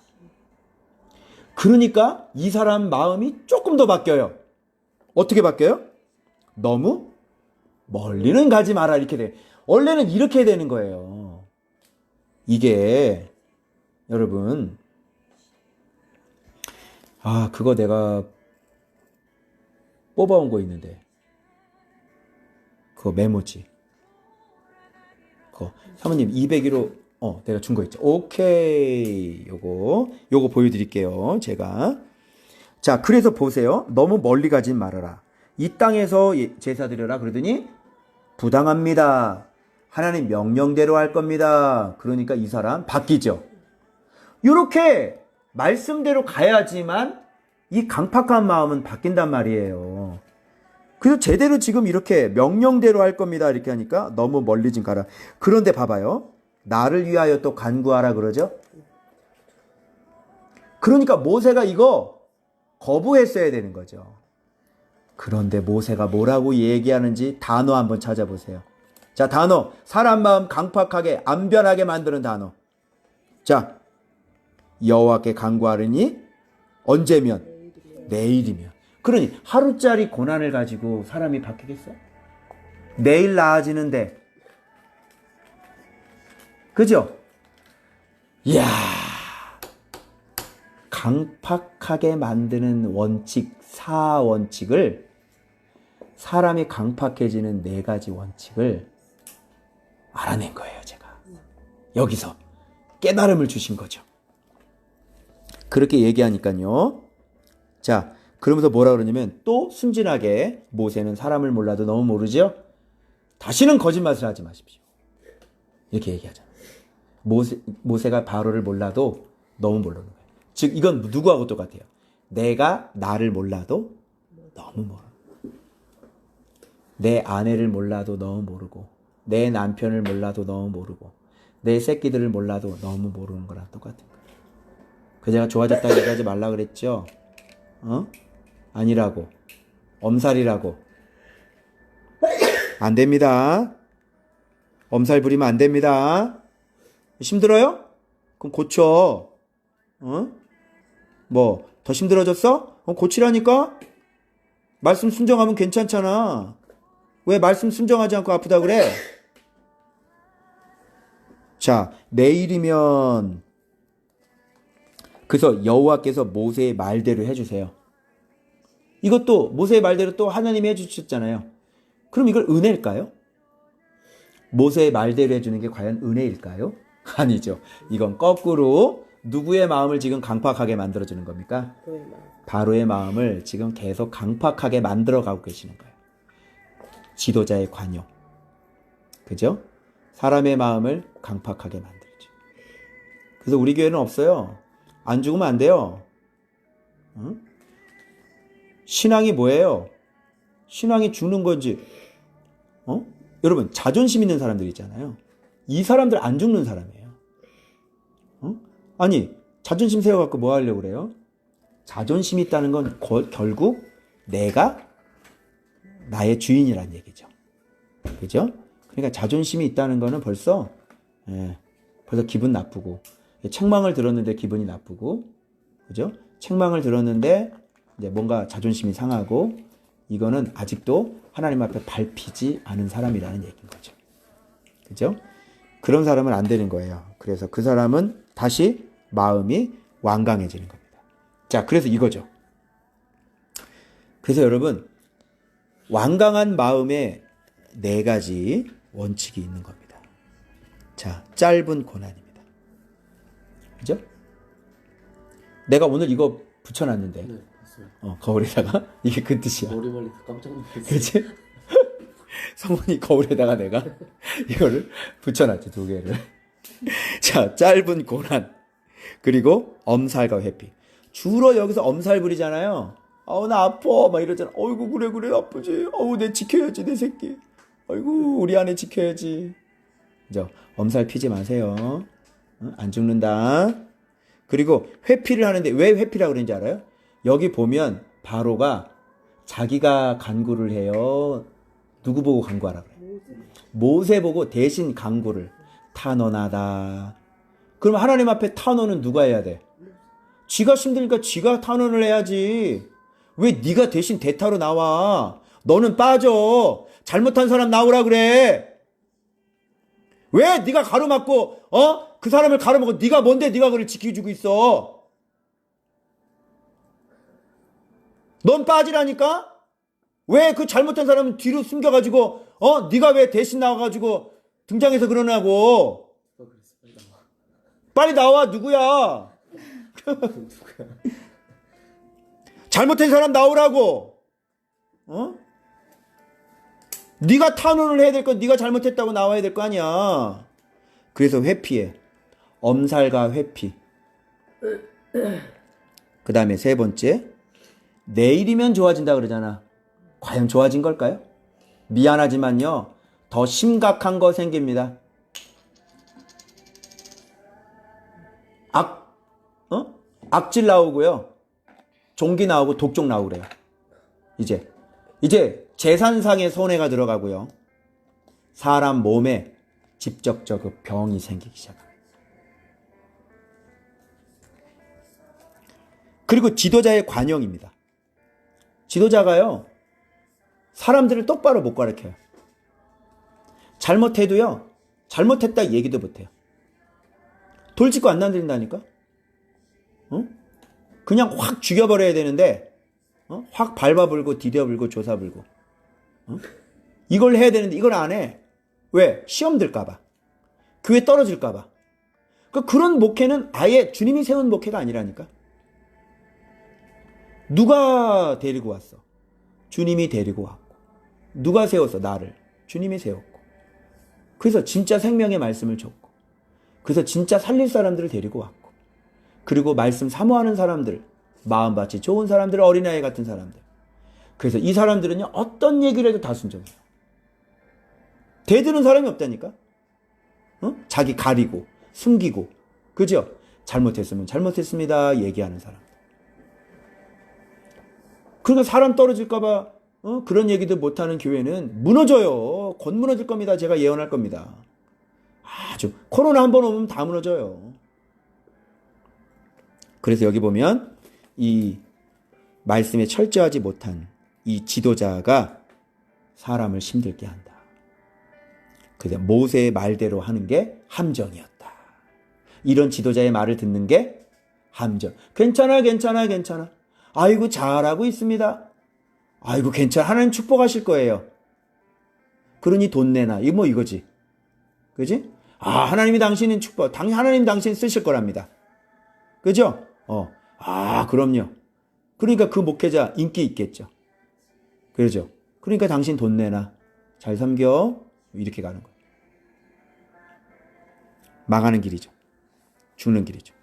그러니까 이 사람 마음이 조금 더 바뀌어요. 어떻게 바뀌어요? 너무 멀리는 가지 마라 이렇게 돼. 원래는 이렇게 되는 거예요. 이게 여러분 그거 내가 뽑아온 거 있는데 그거 메모지. 그거 사모님 201호 내가 준 거 있죠. 오케이. 요거 보여드릴게요. 제가. 자, 그래서 보세요. 너무 멀리 가진 말아라. 이 땅에서 제사 드려라. 그러더니 부당합니다. 하나님 명령대로 할 겁니다. 그러니까 이 사람 바뀌죠. 요렇게 말씀대로 가야지만 이 강팍한 마음은 바뀐단 말이에요. 그래서 제대로 지금 이렇게 명령대로 할 겁니다. 이렇게 하니까 너무 멀리 좀 가라. 그런데 봐봐요. 나를 위하여 또 간구하라 그러죠. 그러니까 모세가 이거 거부했어야 되는 거죠. 그런데 모세가 뭐라고 얘기하는지 단어 한번 찾아보세요. 자, 단어. 사람 마음 강팍하게 안 변하게 만드는 단어. 자, 여호와께 간구하리니 언제면? 내일이면. 그러니 하루짜리 고난을 가지고 사람이 바뀌겠어요? 내일 나아지는데. 그죠? 이야, 강팍하게 만드는 원칙, 4원칙을 사람이 강팍해지는 4가지 원칙을 알아낸 거예요, 제가. 여기서 깨달음을 주신 거죠. 그렇게 얘기하니까요. 자, 그러면서 뭐라 그러냐면 또 순진하게 모세는 사람을 몰라도 너무 모르죠? 다시는 거짓말을 하지 마십시오. 이렇게 얘기하잖아요. 모세가 바로를 몰라도 너무 모르는 거예요. 즉 이건 누구하고 똑같아요. 내가 나를 몰라도 너무 모르고, 내 아내를 몰라도 너무 모르고, 내 남편을 몰라도 너무 모르고, 내 새끼들을 몰라도 너무 모르는 거랑 똑같은 거예요. 그 제가 좋아졌다 얘기하지 말라 그랬죠? 아니라고. 엄살이라고. 안 됩니다. 엄살 부리면 안 됩니다. 힘들어요? 그럼 고쳐. 뭐 더 힘들어졌어? 고치라니까? 말씀 순종하면 괜찮잖아. 왜 말씀 순종하지 않고 아프다 그래? 자, 내일이면 그래서 여호와께서 모세의 말대로 해주세요. 이것도 모세의 말대로 또 하나님이 해주셨잖아요. 그럼 이걸 은혜일까요? 모세의 말대로 해주는 게 과연 은혜일까요? 아니죠. 이건 거꾸로 누구의 마음을 지금 강팍하게 만들어주는 겁니까? 바로의 마음을 지금 계속 강팍하게 만들어가고 계시는 거예요. 지도자의 관용. 그죠? 사람의 마음을 강팍하게 만들죠. 그래서 우리 교회는 없어요. 안 죽으면 안 돼요. 신앙이 뭐예요? 신앙이 죽는 건지. 여러분, 자존심 있는 사람들 있잖아요. 이 사람들 안 죽는 사람이에요. 아니, 자존심 세워갖고 뭐 하려고 그래요? 자존심이 있다는 건 결국 내가 나의 주인이란 얘기죠. 그죠? 그러니까 자존심이 있다는 거는 벌써 기분 나쁘고, 책망을 들었는데 기분이 나쁘고, 그죠? 책망을 들었는데 이제 뭔가 자존심이 상하고, 이거는 아직도 하나님 앞에 밟히지 않은 사람이라는 얘기인 거죠. 그죠? 그런 사람은 안 되는 거예요. 그래서 그 사람은 다시 마음이 완강해지는 겁니다. 자, 그래서 이거죠. 그래서 여러분, 완강한 마음에 4가지 원칙이 있는 겁니다. 자, 짧은 고난입니다. 그죠? 내가 오늘 이거 붙여놨는데, 네, 봤어요. 거울에다가, 이게 그 뜻이야. 머리 말리 깜짝 놀랐어요. 그치? 성훈이 거울에다가 내가 이거를 붙여놨지, 2개를. 자, 짧은 고난. 그리고 엄살과 회피. 주로 여기서 엄살 부리잖아요. 나 아파. 막 이러잖아. 어이구, 그래, 아프지. 내 지켜야지, 내 새끼. 아이고, 우리 아내 지켜야지. 그죠? 엄살 피지 마세요. 안 죽는다. 그리고 회피를 하는데 왜 회피라고 그러는지 알아요? 여기 보면 바로가 자기가 간구를 해요. 누구 보고 간구하라 그래요? 모세 보고 대신 간구를. 탄원하다. 그럼 하나님 앞에 탄원은 누가 해야 돼? 쥐가 힘드니까 쥐가 탄원을 해야지. 왜 네가 대신 대타로 나와? 너는 빠져. 잘못한 사람 나오라 그래. 왜 네가 가로막고 그 사람을 가로막고 네가 뭔데 네가 그를 지켜주고 있어? 넌 빠지라니까? 왜 그 잘못한 사람은 뒤로 숨겨가지고 네가 왜 대신 나와가지고 등장해서 그러냐고. 빨리 나와. 누구야? 잘못한 사람 나오라고. 네가 탄원을 해야 될 건 네가 잘못했다고 나와야 될 거 아니야. 그래서 회피해. 엄살과 회피. 그 다음에 3번째, 내일이면 좋아진다 그러잖아. 과연 좋아진 걸까요? 미안하지만요, 더 심각한 거 생깁니다. 악질 나오고요, 종기 나오고 독종 나오고 그래요. 이제 재산상의 손해가 들어가고요, 사람 몸에 직접적으로 병이 생기기 시작합니다. 그리고 지도자의 관용입니다. 지도자가요, 사람들을 똑바로 못 가르쳐요. 잘못해도요, 잘못했다 얘기도 못해요. 돌 짚고 안 나들린다니까? 그냥 확 죽여버려야 되는데, 확 밟아불고 디뎌불고 조사불고, 이걸 해야 되는데 이걸 안 해. 왜? 시험 들까봐, 교회 떨어질까봐. 그런 목회는 아예 주님이 세운 목회가 아니라니까. 누가 데리고 왔어? 주님이 데리고 왔고. 누가 세웠어? 나를. 주님이 세웠고. 그래서 진짜 생명의 말씀을 줬고, 그래서 진짜 살릴 사람들을 데리고 왔고, 그리고 말씀 사모하는 사람들, 마음밭이 좋은 사람들, 어린아이 같은 사람들. 그래서 이 사람들은요, 어떤 얘기를 해도 다 순종해요. 대드는 사람이 없다니까. 자기 가리고 숨기고, 그죠? 잘못했으면 잘못했습니다 얘기하는 사람. 그러니까 사람 떨어질까봐 그런 얘기도 못하는 교회는 무너져요. 곧 무너질 겁니다. 제가 예언할 겁니다. 아주 코로나 한 번 오면 다 무너져요. 그래서 여기 보면 이 말씀에 철저하지 못한 이 지도자가 사람을 힘들게 한다. 그래서 모세의 말대로 하는 게 함정이었다. 이런 지도자의 말을 듣는 게 함정. 괜찮아, 괜찮아, 괜찮아. 아이고, 잘하고 있습니다. 아이고, 괜찮아. 하나님 축복하실 거예요. 그러니 돈 내놔. 이거 뭐 이거지. 그지? 아, 하나님이 당신은 하나님 당신 쓰실 거랍니다. 그죠? 아, 그럼요. 그러니까 그 목회자 인기 있겠죠. 그러죠? 그러니까 당신 돈 내놔. 잘 섬겨. 이렇게 가는 거예요. 망하는 길이죠. 죽는 길이죠.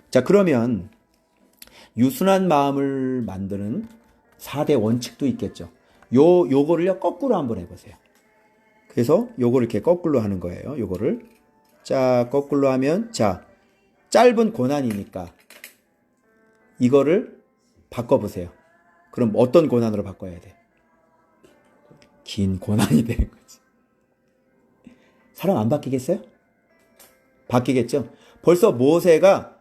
자, 그러면 유순한 마음을 만드는 4대 원칙도 있겠죠. 요거를요, 거꾸로 한번 해보세요. 그래서 요거를 이렇게 거꾸로 하는 거예요. 요거를. 자, 거꾸로 하면, 자, 짧은 고난이니까 이거를 바꿔보세요. 그럼 어떤 고난으로 바꿔야 돼? 긴 고난이 되는 거지. 사람 안 바뀌겠어요? 바뀌겠죠? 벌써 모세가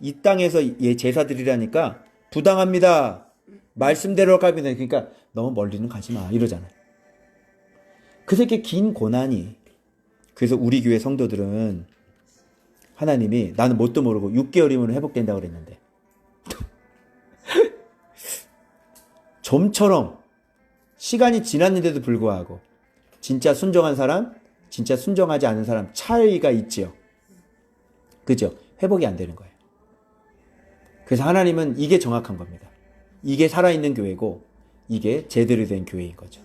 이 땅에서 제사 드리라니까 부당합니다. 말씀대로 가면 돼. 그러니까 너무 멀리는 가지 마. 이러잖아요. 그래서 이렇게 긴 고난이. 그래서 우리 교회 성도들은 하나님이 나는 뭣도 모르고 6개월이면 회복된다고 그랬는데 좀처럼 시간이 지났는데도 불구하고 진짜 순종한 사람, 진짜 순종하지 않은 사람 차이가 있지요. 그죠? 회복이 안 되는 거예요. 그래서 하나님은 이게 정확한 겁니다. 이게 살아있는 교회고 이게 제대로 된 교회인 거죠.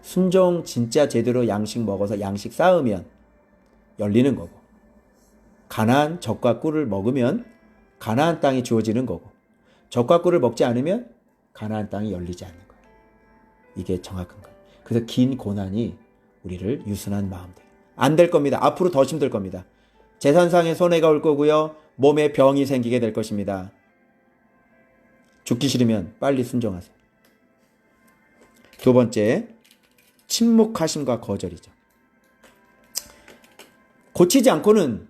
순종 진짜 제대로 양식 먹어서 양식 쌓으면 열리는 거고, 가나안 젖과 꿀을 먹으면 가나안 땅이 주어지는 거고, 젖과 꿀을 먹지 않으면 가나안 땅이 열리지 않는 거예요. 이게 정확한 거예요. 그래서 긴 고난이 우리를 유순한 마음 되게 안 될 겁니다. 앞으로 더 힘들 겁니다. 재산상의 손해가 올 거고요. 몸에 병이 생기게 될 것입니다. 죽기 싫으면 빨리 순종하세요. 두 번째, 침묵하심과 거절이죠. 고치지 않고는,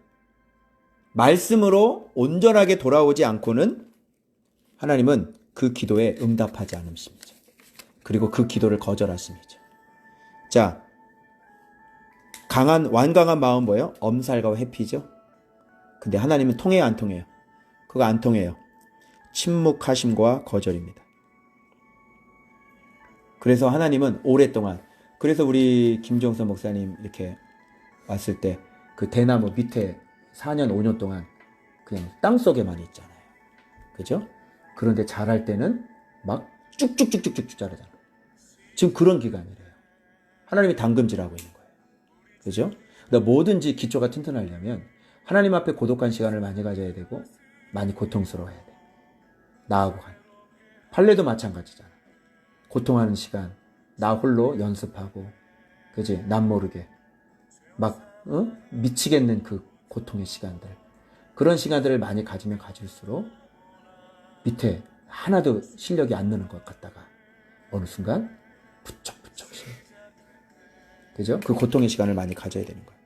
말씀으로 온전하게 돌아오지 않고는 하나님은 그 기도에 응답하지 않으심이죠. 그리고 그 기도를 거절하심이죠. 자, 완강한 마음 뭐예요? 엄살과 회피죠. 근데 하나님은 통해요, 안 통해요? 그거 안 통해요. 침묵하심과 거절입니다. 그래서 하나님은 오랫동안, 그래서 우리 김종선 목사님 이렇게 왔을 때 그 대나무 밑에 4년, 5년 동안 그냥 땅속에만 있잖아요. 그죠? 그런데 자랄 때는 막 쭉쭉쭉쭉쭉 자라잖아요. 지금 그런 기간이래요. 하나님이 담금질하고 있는 거예요. 그죠? 그러니까 뭐든지 기초가 튼튼하려면 하나님 앞에 고독한 시간을 많이 가져야 되고 많이 고통스러워야 돼. 나하고 간. 판례도 마찬가지잖아. 고통하는 시간, 나 홀로 연습하고, 그지? 남 모르게 막 미치겠는 그 고통의 시간들, 그런 시간들을 많이 가지면 가질수록 밑에 하나도 실력이 안 느는 것 같다가 어느 순간 부쩍부쩍 실력. 그죠? 그 고통의 시간을 많이 가져야 되는 거예요.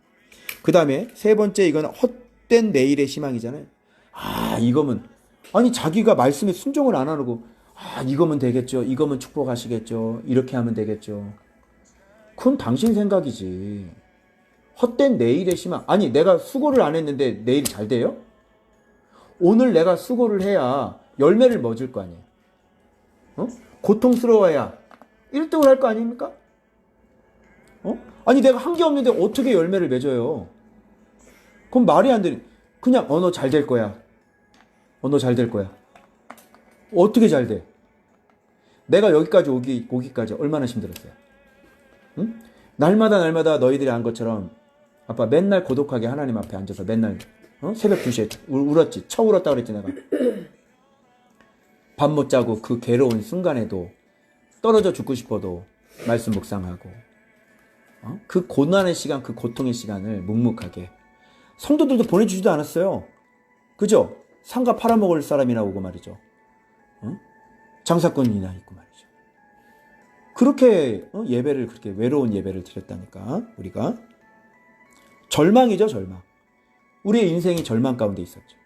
그 다음에 세 번째, 이건 헛된 내일의 희망이잖아요. 아, 이거면, 아니, 자기가 말씀에 순종을 안 하고, 아, 이거면 되겠죠. 이거면 축복하시겠죠. 이렇게 하면 되겠죠. 그건 당신 생각이지. 헛된 내일의 희망. 아니, 내가 수고를 안 했는데 내일이 잘 돼요? 오늘 내가 수고를 해야 열매를 맺을 거 아니에요. 고통스러워야 1등을 할 거 아닙니까? 아니, 내가 한 게 없는데 어떻게 열매를 맺어요? 그럼 말이 안 되는. 그냥 너 잘 될 거야. 너 잘 될 거야. 어떻게 잘 돼? 내가 여기까지 오기까지 얼마나 힘들었어요? 응? 날마다 너희들이 한 것처럼 아빠 맨날 고독하게 하나님 앞에 앉아서 맨날 새벽 2시에 울었지. 울었다 그랬지 내가. 밤 못 자고 그 괴로운 순간에도 떨어져 죽고 싶어도 말씀 묵상하고, 그 고난의 시간, 그 고통의 시간을 묵묵하게. 성도들도 보내주지도 않았어요. 그죠? 상가 팔아먹을 사람이나 오고 말이죠. 장사꾼이나 있고 말이죠. 그렇게 예배를, 그렇게 외로운 예배를 드렸다니까 우리가. 절망이죠, 절망. 우리의 인생이 절망 가운데 있었죠.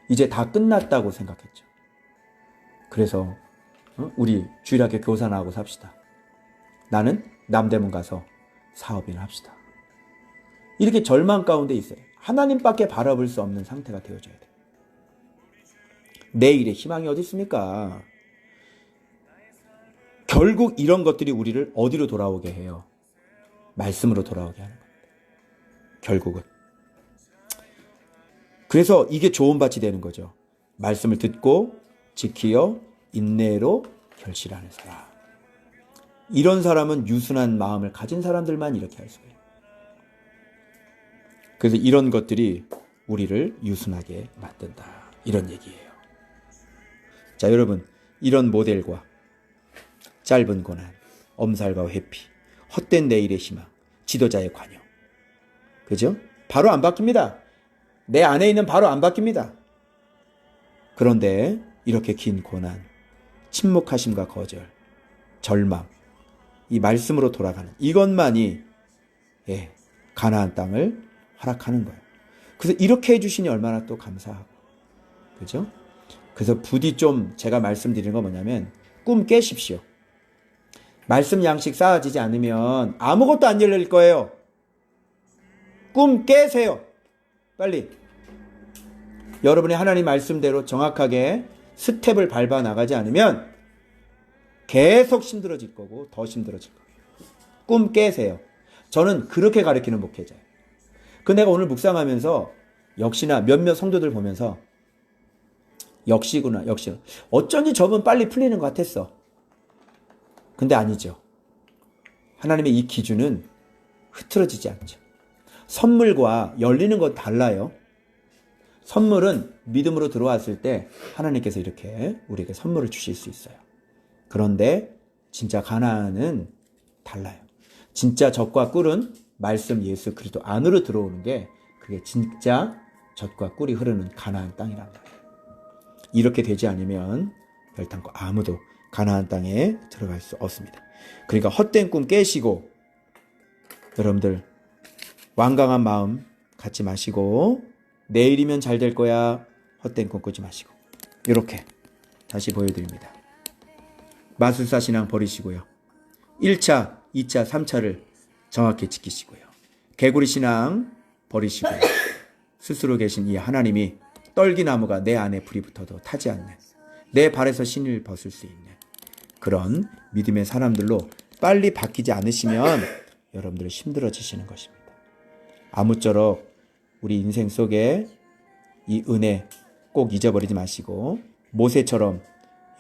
이제 다 끝났다고 생각했죠. 그래서 우리 주일학교 교사 나오고 삽시다. 나는 남대문 가서 사업인을 합시다. 이렇게 절망 가운데 있어요. 하나님밖에 바라볼 수 없는 상태가 되어져야 돼요. 내일의 희망이 어디 있습니까? 결국 이런 것들이 우리를 어디로 돌아오게 해요? 말씀으로 돌아오게 하는 겁니다. 결국은. 그래서 이게 좋은 밭이 되는 거죠. 말씀을 듣고 지키어 인내로 결실하는 사람. 이런 사람은 유순한 마음을 가진 사람들만 이렇게 할 수가 있어요. 그래서 이런 것들이 우리를 유순하게 만든다. 이런 얘기예요. 자, 여러분, 이런 모델과 짧은 고난, 엄살과 회피, 헛된 내일의 희망, 지도자의 관여. 그죠? 바로 안 바뀝니다. 내 안에 있는 바로 안 바뀝니다. 그런데 이렇게 긴 고난, 침묵하심과 거절, 절망, 이 말씀으로 돌아가는 이것만이 가나안 땅을 허락하는 거예요. 그래서 이렇게 해주시니 얼마나 또 감사하고, 그죠? 그래서 부디 좀 제가 말씀드리는 건 뭐냐면 꿈 깨십시오. 말씀 양식 쌓아지지 않으면 아무것도 안 열릴 거예요. 꿈 깨세요. 빨리. 여러분이 하나님 말씀대로 정확하게 스텝을 밟아 나가지 않으면 계속 힘들어질 거고 더 힘들어질 거예요. 꿈 깨세요. 저는 그렇게 가르치는 목회자예요. 내가 오늘 묵상하면서 역시나 몇몇 성도들 보면서 역시구나. 어쩐지 저분 빨리 풀리는 것 같았어. 근데 아니죠. 하나님의 이 기준은 흐트러지지 않죠. 선물과 열리는 건 달라요. 선물은 믿음으로 들어왔을 때 하나님께서 이렇게 우리에게 선물을 주실 수 있어요. 그런데 진짜 가나안은 달라요. 진짜 젖과 꿀은 말씀 예수 그리스도 안으로 들어오는 게 그게 진짜 젖과 꿀이 흐르는 가나안 땅이란 말이에요. 이렇게 되지 않으면 별탄코 아무도 가나안 땅에 들어갈 수 없습니다. 그러니까 헛된 꿈 깨시고 여러분들 완강한 마음 갖지 마시고 내일이면 잘 될 거야 헛된 꿈 꾸지 마시고 이렇게 다시 보여드립니다. 마술사 신앙 버리시고요. 1차, 2차, 3차를 정확히 지키시고요. 개구리 신앙 버리시고요. 스스로 계신 이 하나님이 떨기나무가 내 안에 불이 붙어도 타지 않는 내 발에서 신을 벗을 수 있는 그런 믿음의 사람들로 빨리 바뀌지 않으시면 여러분들은 힘들어지시는 것입니다. 아무쪼록 우리 인생 속에 이 은혜 꼭 잊어버리지 마시고 모세처럼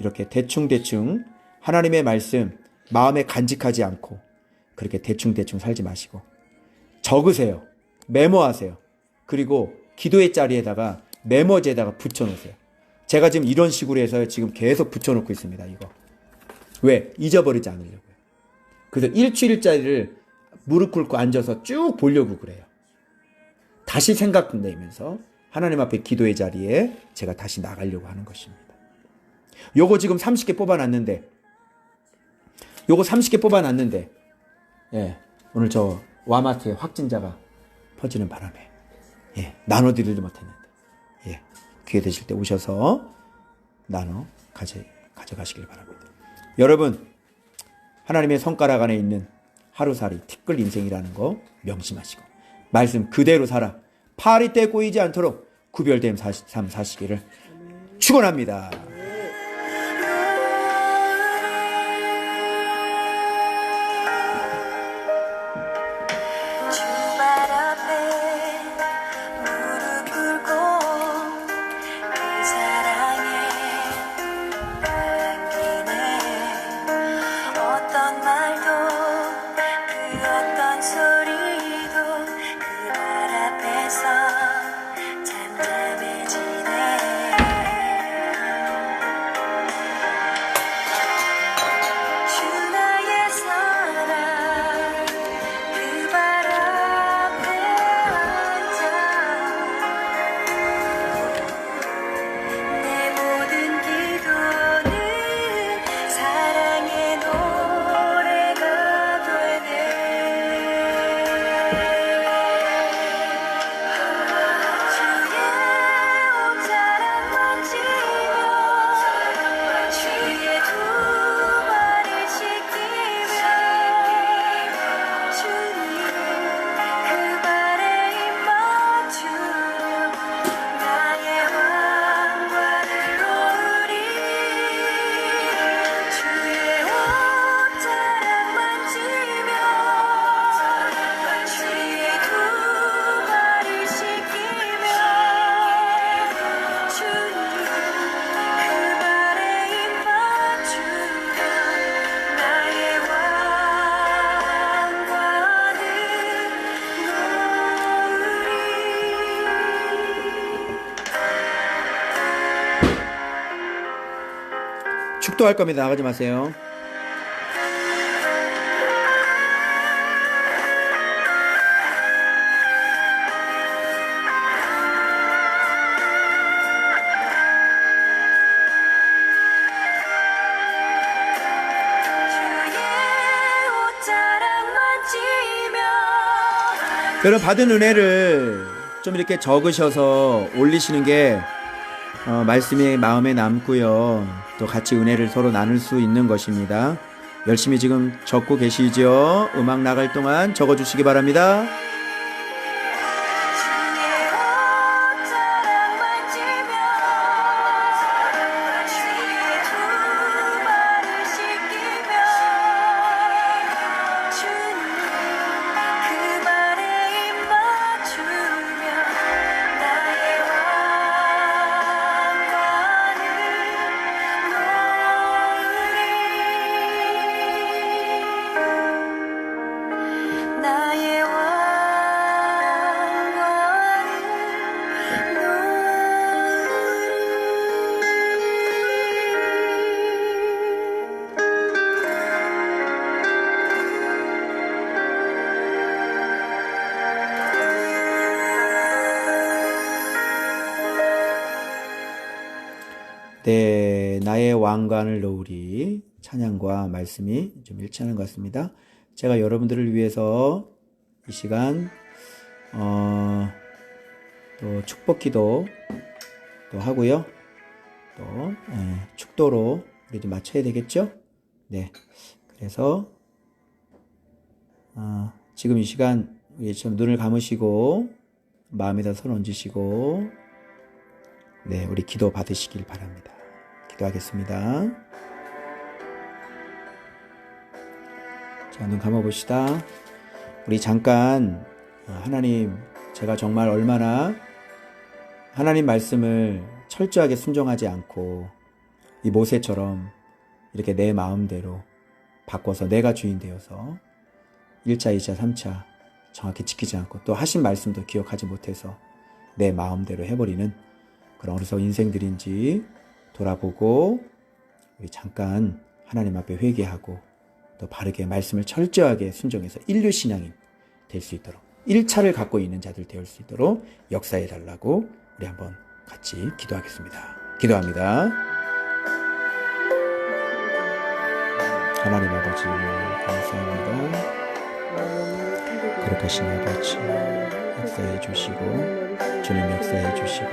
이렇게 대충대충 하나님의 말씀 마음에 간직하지 않고 그렇게 대충대충 살지 마시고 적으세요. 메모하세요. 그리고 기도의 자리에다가 메모지에다가 붙여놓으세요. 제가 지금 이런 식으로 해서 지금 계속 붙여놓고 있습니다. 이거. 왜? 잊어버리지 않으려고요. 그래서 일주일짜리를 무릎 꿇고 앉아서 쭉 보려고 그래요. 다시 생각내면서 하나님 앞에 기도의 자리에 제가 다시 나가려고 하는 것입니다. 요거 지금 30개 뽑아놨는데 오늘 저 와마트의 확진자가 퍼지는 바람에 나눠드리지 못했는데 기회 되실 때 오셔서 나눠 가져가시길 바랍니다. 여러분 하나님의 손가락 안에 있는 하루살이 티끌 인생이라는 거 명심하시고 말씀 그대로 살아 파리 때 꼬이지 않도록 구별된 삶 사시기를 축원합니다. 주발 앞에 무릎 꿇고 그 사랑에 맡기네. 어떤 말도 그 어떤 소리도 그 말 앞에서 잠잠해지네. 축도할 겁니다. 나가지 마세요. 주의 옷자락 만지며 여러분 받은 은혜를 좀 이렇게 적으셔서 올리시는 게 말씀이 마음에 남고요. 또 같이 은혜를 서로 나눌 수 있는 것입니다. 열심히 지금 적고 계시죠? 음악 나갈 동안 적어주시기 바랍니다. 주의 옷자락 만지며 주의 두 발을 씻기며 주님 그 말에 입 맞추며 나의 왕관을 놓으리 나의 네, 나의 왕관을 놓으리. 찬양과 말씀이 좀 일치하는 것 같습니다. 제가 여러분들을 위해서 이 시간 또 축복기도 또 하고요. 또 축도로 우리도 맞춰야 되겠죠? 네, 그래서 지금 이 시간 우리 좀 눈을 감으시고 마음에다 손 얹으시고 네, 우리 기도 받으시길 바랍니다. 기도하겠습니다. 자, 눈 감아봅시다. 우리 잠깐 하나님, 제가 정말 얼마나 하나님 말씀을 철저하게 순종하지 않고 이 모세처럼 이렇게 내 마음대로 바꿔서 내가 주인 되어서 1차, 2차, 3차 정확히 지키지 않고 또 하신 말씀도 기억하지 못해서 내 마음대로 해버리는 그런 어리석은 인생들인지 돌아보고 우리 잠깐 하나님 앞에 회개하고 또 바르게 말씀을 철저하게 순종해서 인류 신앙인 될 수 있도록 1차를 갖고 있는 자들 되올 수 있도록 역사해 달라고 우리 한번 같이 기도하겠습니다. 기도합니다. 하나님 아버지 감사합니다. 거룩하신 아버지 역사해 주시고 주님 역사해 주시고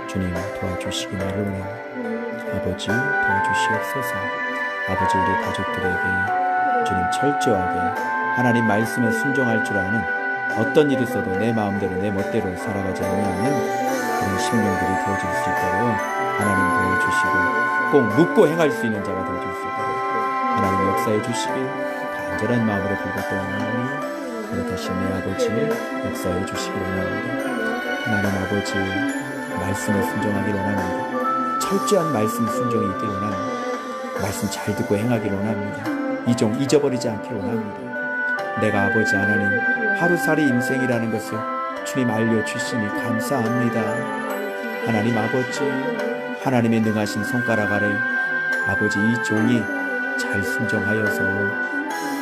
주님 도와주시기만을 원합니다. 아버지 도와주시옵소서. 아버지 우리 가족들에게 주님 철저하게 하나님 말씀에 순종할 줄 아는 어떤 일을 써도 내 마음대로 내 멋대로 살아가지 않는 그런 심령들이 되어질 수 있도록 하나님 도와주시고 꼭 묻고 행할 수 있는 자가 되어질 수 있도록 하나님 역사해 주시길 간절한 마음으로 빌고 또하나니 거룩하신 내 아버지 역사해 주시길 원합니다. 하나님 아버지 말씀에 순종하길 원합니다. 철저한 말씀 순종이 있길 원합니다. 말씀 잘 듣고 행하길 원합니다. 이종 잊어버리지 않길 원합니다. 내가 아버지 하나님 하루살이 인생이라는 것을 주님 알려주시니 감사합니다. 하나님 아버지 하나님의 능하신 손가락 아래 아버지 이 종이 잘 순종하여서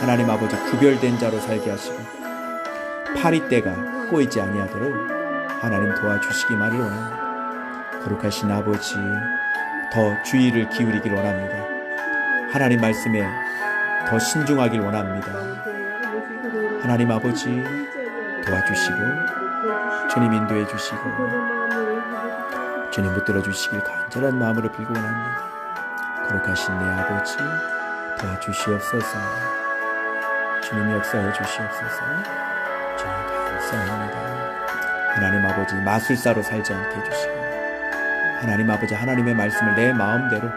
하나님 아버지 구별된 자로 살게 하시고 파리떼가 꼬이지 아니하도록 하나님 도와주시기만을 원합니다. 거룩하신 아버지 더 주의를 기울이길 원합니다. 하나님 말씀에 더 신중하길 원합니다. 하나님 아버지 도와주시고 주님 인도해 주시고 주님 붙들어 주시길 간절한 마음으로 빌고 원합니다. 거룩하신 내 아버지 도와주시옵소서. 주님 역사해 주시옵소서. 주님 감사합니다. 하나님 아버지 마술사로 살지 않게 해주시고 하나님 아버지 하나님의 말씀을 내 마음대로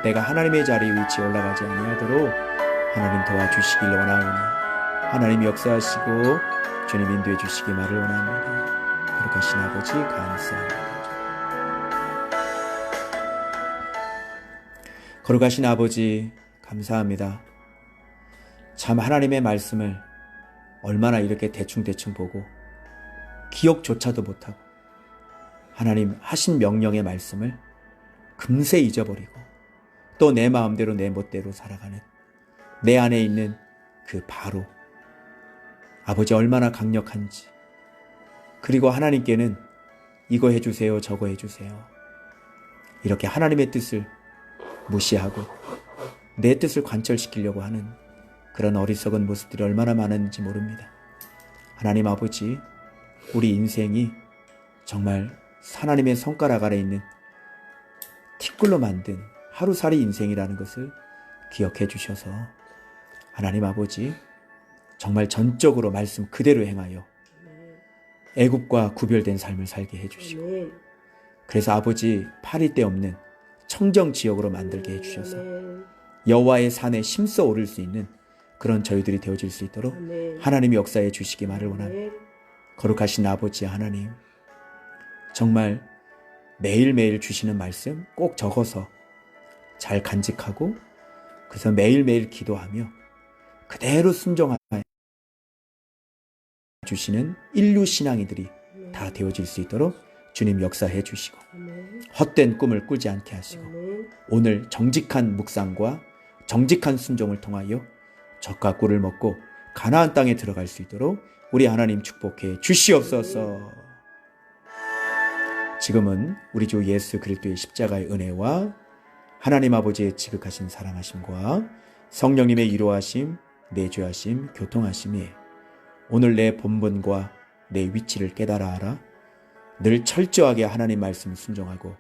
내가 하나님의 자리에 위치에 올라가지 아니하도록 하나님 도와주시길 원하오니 하나님 역사하시고 주님 인도해 주시기만을 원합니다. 거룩하신 아버지 감사합니다. 거룩하신 아버지 감사합니다. 참 하나님의 말씀을 얼마나 이렇게 대충대충 보고 기억조차도 못하고 하나님 하신 명령의 말씀을 금세 잊어버리고 또 내 마음대로 내 멋대로 살아가는 내 안에 있는 그 바로 아버지 얼마나 강력한지, 그리고 하나님께는 이거 해주세요 저거 해주세요 이렇게 하나님의 뜻을 무시하고 내 뜻을 관철시키려고 하는 그런 어리석은 모습들이 얼마나 많은지 모릅니다. 하나님 아버지, 우리 인생이 정말 하나님의 손가락 아래 있는 티끌로 만든 하루살이 인생이라는 것을 기억해 주셔서 하나님 아버지 정말 전적으로 말씀 그대로 행하여 애굽과 구별된 삶을 살게 해주시고, 그래서 아버지 파리 때 없는 청정 지역으로 만들게 해주셔서 여호와의 산에 심서 오를 수 있는 그런 저희들이 되어질 수 있도록 하나님이 역사해 주시기만을 원합니다. 거룩하신 아버지 하나님, 정말 매일매일 주시는 말씀 꼭 적어서 잘 간직하고, 그래서 매일매일 기도하며 그대로 순종하여 주시는 인류 신앙이들이 다 되어질 수 있도록 주님 역사해 주시고, 헛된 꿈을 꾸지 않게 하시고, 오늘 정직한 묵상과 정직한 순종을 통하여 젖과 꿀을 먹고 가나안 땅에 들어갈 수 있도록 우리 하나님 축복해 주시옵소서. 지금은 우리 주 예수 그리스도의 십자가의 은혜와 하나님 아버지의 지극하신 사랑하심과 성령님의 위로하심, 내주하심, 교통하심이 오늘 내 본분과 내 위치를 깨달아 알아 늘 철저하게 하나님 말씀 순종하고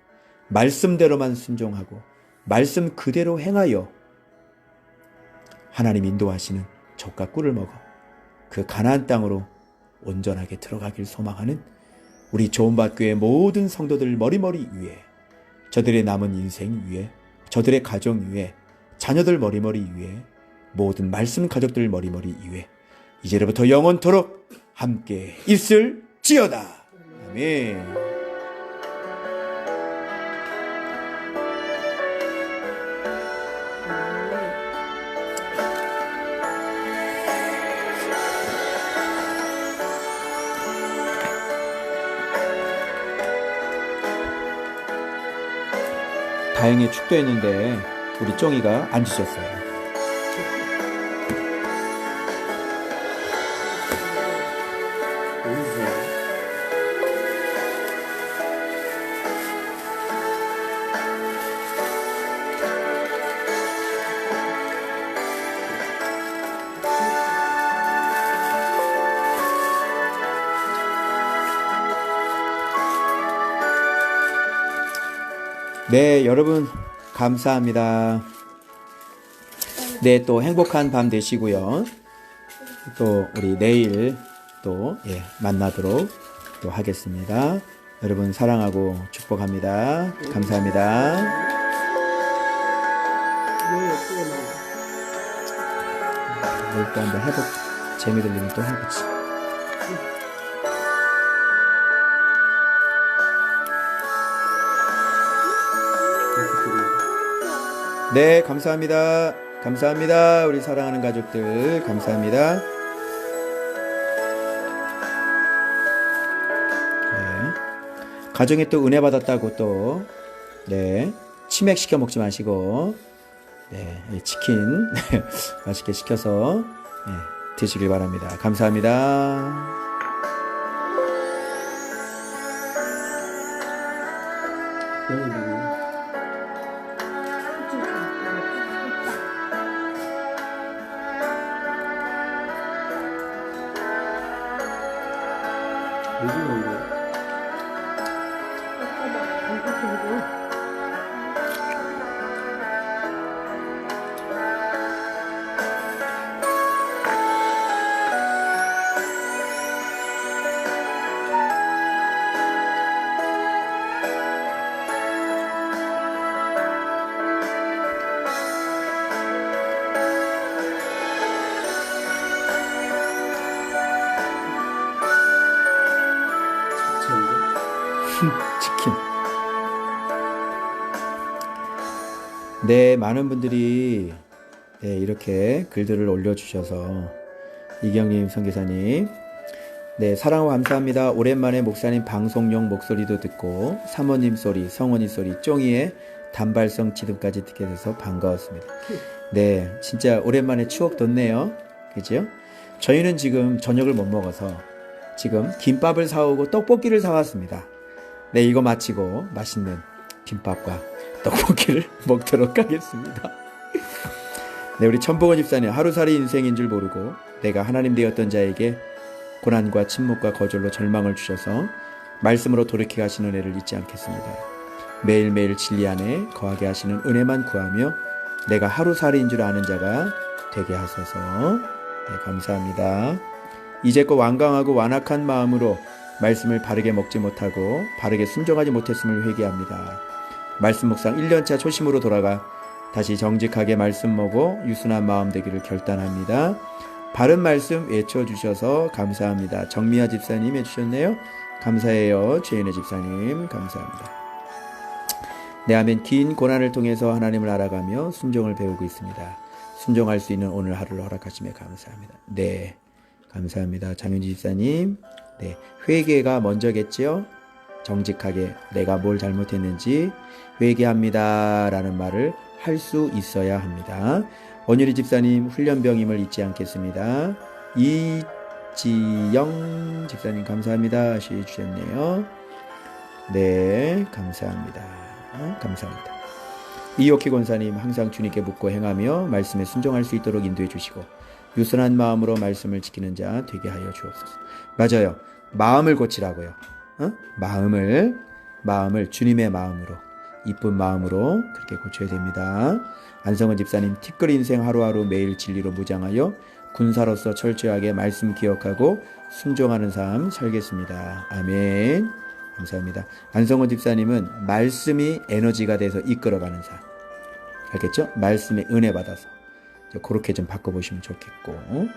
말씀대로만 순종하고 말씀 그대로 행하여 하나님 인도하시는 젖과 꿀을 먹어 그 가나안 땅으로 온전하게 들어가길 소망하는 우리 조은밭교회 모든 성도들 머리머리 위에, 저들의 남은 인생 위에, 저들의 가정 위에, 자녀들 머리머리 위에, 모든 말씀 가족들 머리머리 위에 이제로부터 영원토록 함께 있을지어다. 아멘. 다행히 축도했는데 우리 쫑이가 안 지쳤어요. 네, 여러분 감사합니다. 네, 또 행복한 밤 되시고요. 또 우리 내일 또 만나도록 또 하겠습니다. 여러분 사랑하고 축복합니다. 감사합니다. 내일 또 한번 재미 들리면 또 해보지. 네, 감사합니다. 감사합니다. 우리 사랑하는 가족들 감사합니다. 네. 가정에 또 은혜 받았다고 또 치맥 시켜 먹지 마시고 치킨 맛있게 시켜서 드시길 바랍니다. 감사합니다. 치킨. 네, 많은 분들이 이렇게 글들을 올려주셔서 이경님 선교사님 사랑하고 감사합니다. 오랜만에 목사님 방송용 목소리도 듣고 사모님 소리, 성원이 소리, 쫑이의 단발성 지금까지 듣게 돼서 반가웠습니다. 네, 진짜 오랜만에 추억 돋네요. 그죠? 저희는 지금 저녁을 못 먹어서 지금 김밥을 사오고 떡볶이를 사왔습니다. 네, 이거 마치고 맛있는 김밥과 떡볶이를 먹도록 하겠습니다. 네, 우리 천봉원 집사님, 하루살이 인생인 줄 모르고 내가 하나님 되었던 자에게 고난과 침묵과 거절로 절망을 주셔서 말씀으로 돌이켜 가시는 은혜를 잊지 않겠습니다. 매일매일 진리 안에 거하게 하시는 은혜만 구하며 내가 하루살이인 줄 아는 자가 되게 하소서. 네, 감사합니다. 이제껏 완강하고 완악한 마음으로 말씀을 바르게 먹지 못하고 바르게 순종하지 못했음을 회개합니다. 말씀 묵상 1년차 초심으로 돌아가 다시 정직하게 말씀 먹고 유순한 마음 되기를 결단합니다. 바른 말씀 외쳐주셔서 감사합니다. 정미아 집사님 해주셨네요. 감사해요. 최인혜 집사님 감사합니다. 네, 아멘. 긴 고난을 통해서 하나님을 알아가며 순종을 배우고 있습니다. 순종할 수 있는 오늘 하루를 허락하심에 감사합니다. 네, 감사합니다. 장윤지 집사님. 네, 회개가 먼저겠죠. 정직하게 내가 뭘 잘못했는지 회개합니다 라는 말을 할 수 있어야 합니다. 원유리 집사님, 훈련병임을 잊지 않겠습니다. 이지영 집사님 감사합니다 하시주셨네요. 네, 감사합니다. 감사합니다. 이옥희 권사님, 항상 주님께 묻고 행하며 말씀에 순종할 수 있도록 인도해 주시고 유순한 마음으로 말씀을 지키는 자 되게 하여 주옵소서. 맞아요. 마음을 고치라고요. 마음을 주님의 마음으로, 이쁜 마음으로 그렇게 고쳐야 됩니다. 안성은 집사님, 티끌 인생 하루하루 매일 진리로 무장하여 군사로서 철저하게 말씀 기억하고 순종하는 삶 살겠습니다. 아멘. 감사합니다. 안성은 집사님은 말씀이 에너지가 돼서 이끌어가는 삶. 알겠죠? 말씀에 은혜 받아서 그렇게 좀 바꿔보시면 좋겠고,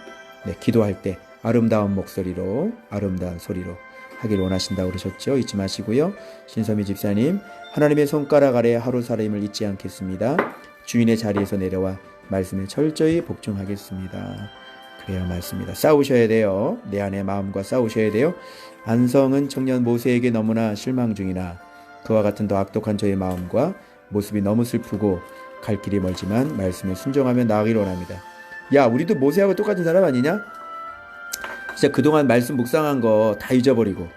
네, 기도할 때 아름다운 목소리로, 아름다운 소리로 하길 원하신다고 그러셨죠? 잊지 마시고요. 신서미 집사님, 하나님의 손가락 아래 하루살림을 잊지 않겠습니다. 주인의 자리에서 내려와 말씀에 철저히 복종하겠습니다. 그래야 말씀입니다. 싸우셔야 돼요. 내 안의 마음과 싸우셔야 돼요. 안성은 청년 모세에게 너무나 실망 중이나 그와 같은 더 악독한 저의 마음과 모습이 너무 슬프고 갈 길이 멀지만 말씀에 순종하며 나아가기를 원합니다. 야, 우리도 모세하고 똑같은 사람 아니냐? 진짜 그동안 말씀 묵상한 거 다 잊어버리고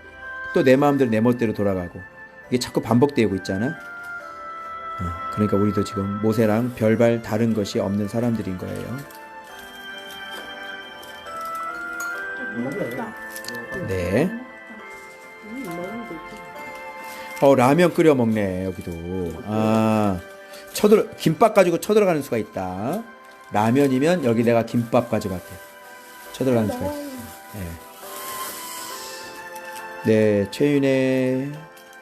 또 내 마음대로 내 멋대로 돌아가고 이게 자꾸 반복되고 있잖아. 그러니까 우리도 지금 모세랑 별반 다른 것이 없는 사람들인 거예요. 네. 라면 끓여 먹네 여기도. 김밥 가지고 쳐들어가는 수가 있다. 라면이면 여기 내가 김밥 가져갈게. 쳐들어가는 수가 있어. 네, 최윤혜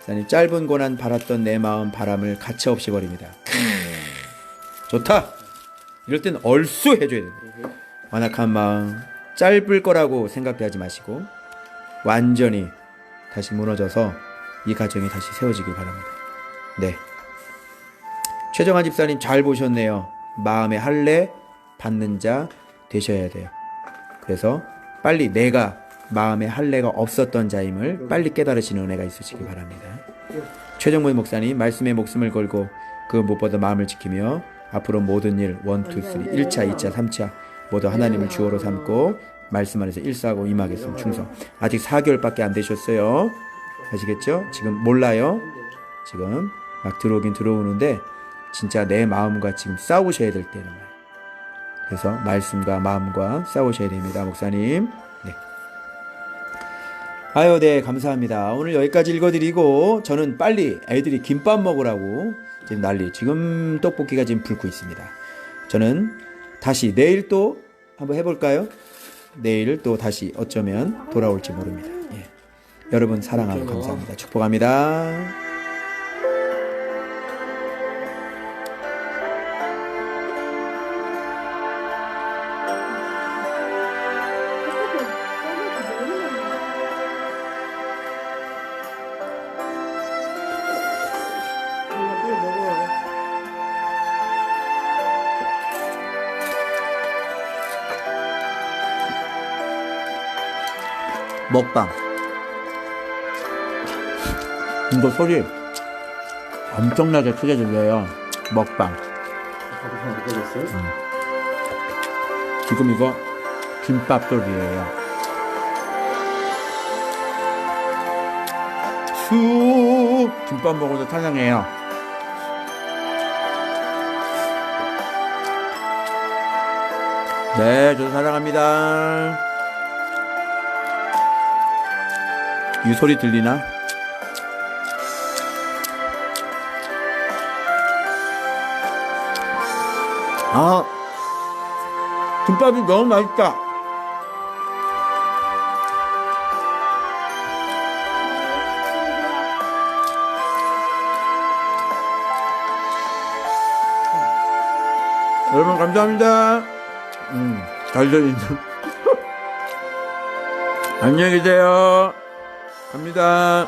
사님, 짧은 고난 바랐던 내 마음 바람을 가차없이 버립니다. 좋다. 이럴 땐 얼쑤 해줘야 됩니다. 완악한 마음 짧을 거라고 생각하지 마시고 완전히 다시 무너져서 이 가정이 다시 세워지길 바랍니다. 네, 최정환 집사님 잘 보셨네요. 마음의 할례 받는 자 되셔야 돼요. 그래서 빨리 내가 마음의 할례가 없었던 자임을 빨리 깨달으시는 은혜가 있으시길 바랍니다. 최정문 목사님, 말씀에 목숨을 걸고 그 무엇보다 마음을 지키며 앞으로 모든 일 1, 2, 3, 1차, 2차, 3차 모두 하나님을 주어로 삼고 말씀 안에서 일사하고 임하겠습니다. 충성. 아직 4개월밖에 안 되셨어요. 아시겠죠? 지금 몰라요. 지금 막 들어오긴 들어오는데 진짜 내 마음과 지금 싸우셔야 될 때는 말이에요. 그래서 말씀과 마음과 싸우셔야 됩니다. 목사님. 네. 아유, 네, 감사합니다. 오늘 여기까지 읽어드리고 저는 빨리 애들이 김밥 먹으라고 지금 난리. 지금 떡볶이가 지금 붉고 있습니다. 저는 다시 내일 또 한번 해볼까요? 내일 또 다시 어쩌면 돌아올지 모릅니다. 예. 여러분 사랑하고 감사합니다. 축복합니다. 먹방. 이거 소리. 엄청나게 크게 들려요. 먹방. 저도 하나 느껴졌어요? 지금 이거 김밥 소리예요. 수 김밥 먹어도 찬양해요. 네, 저도 사랑합니다. 이 소리 들리나? 아, 김밥이 너무 맛있다. 여러분 감사합니다. 잘 들린다. 안녕히 계세요. 갑니다.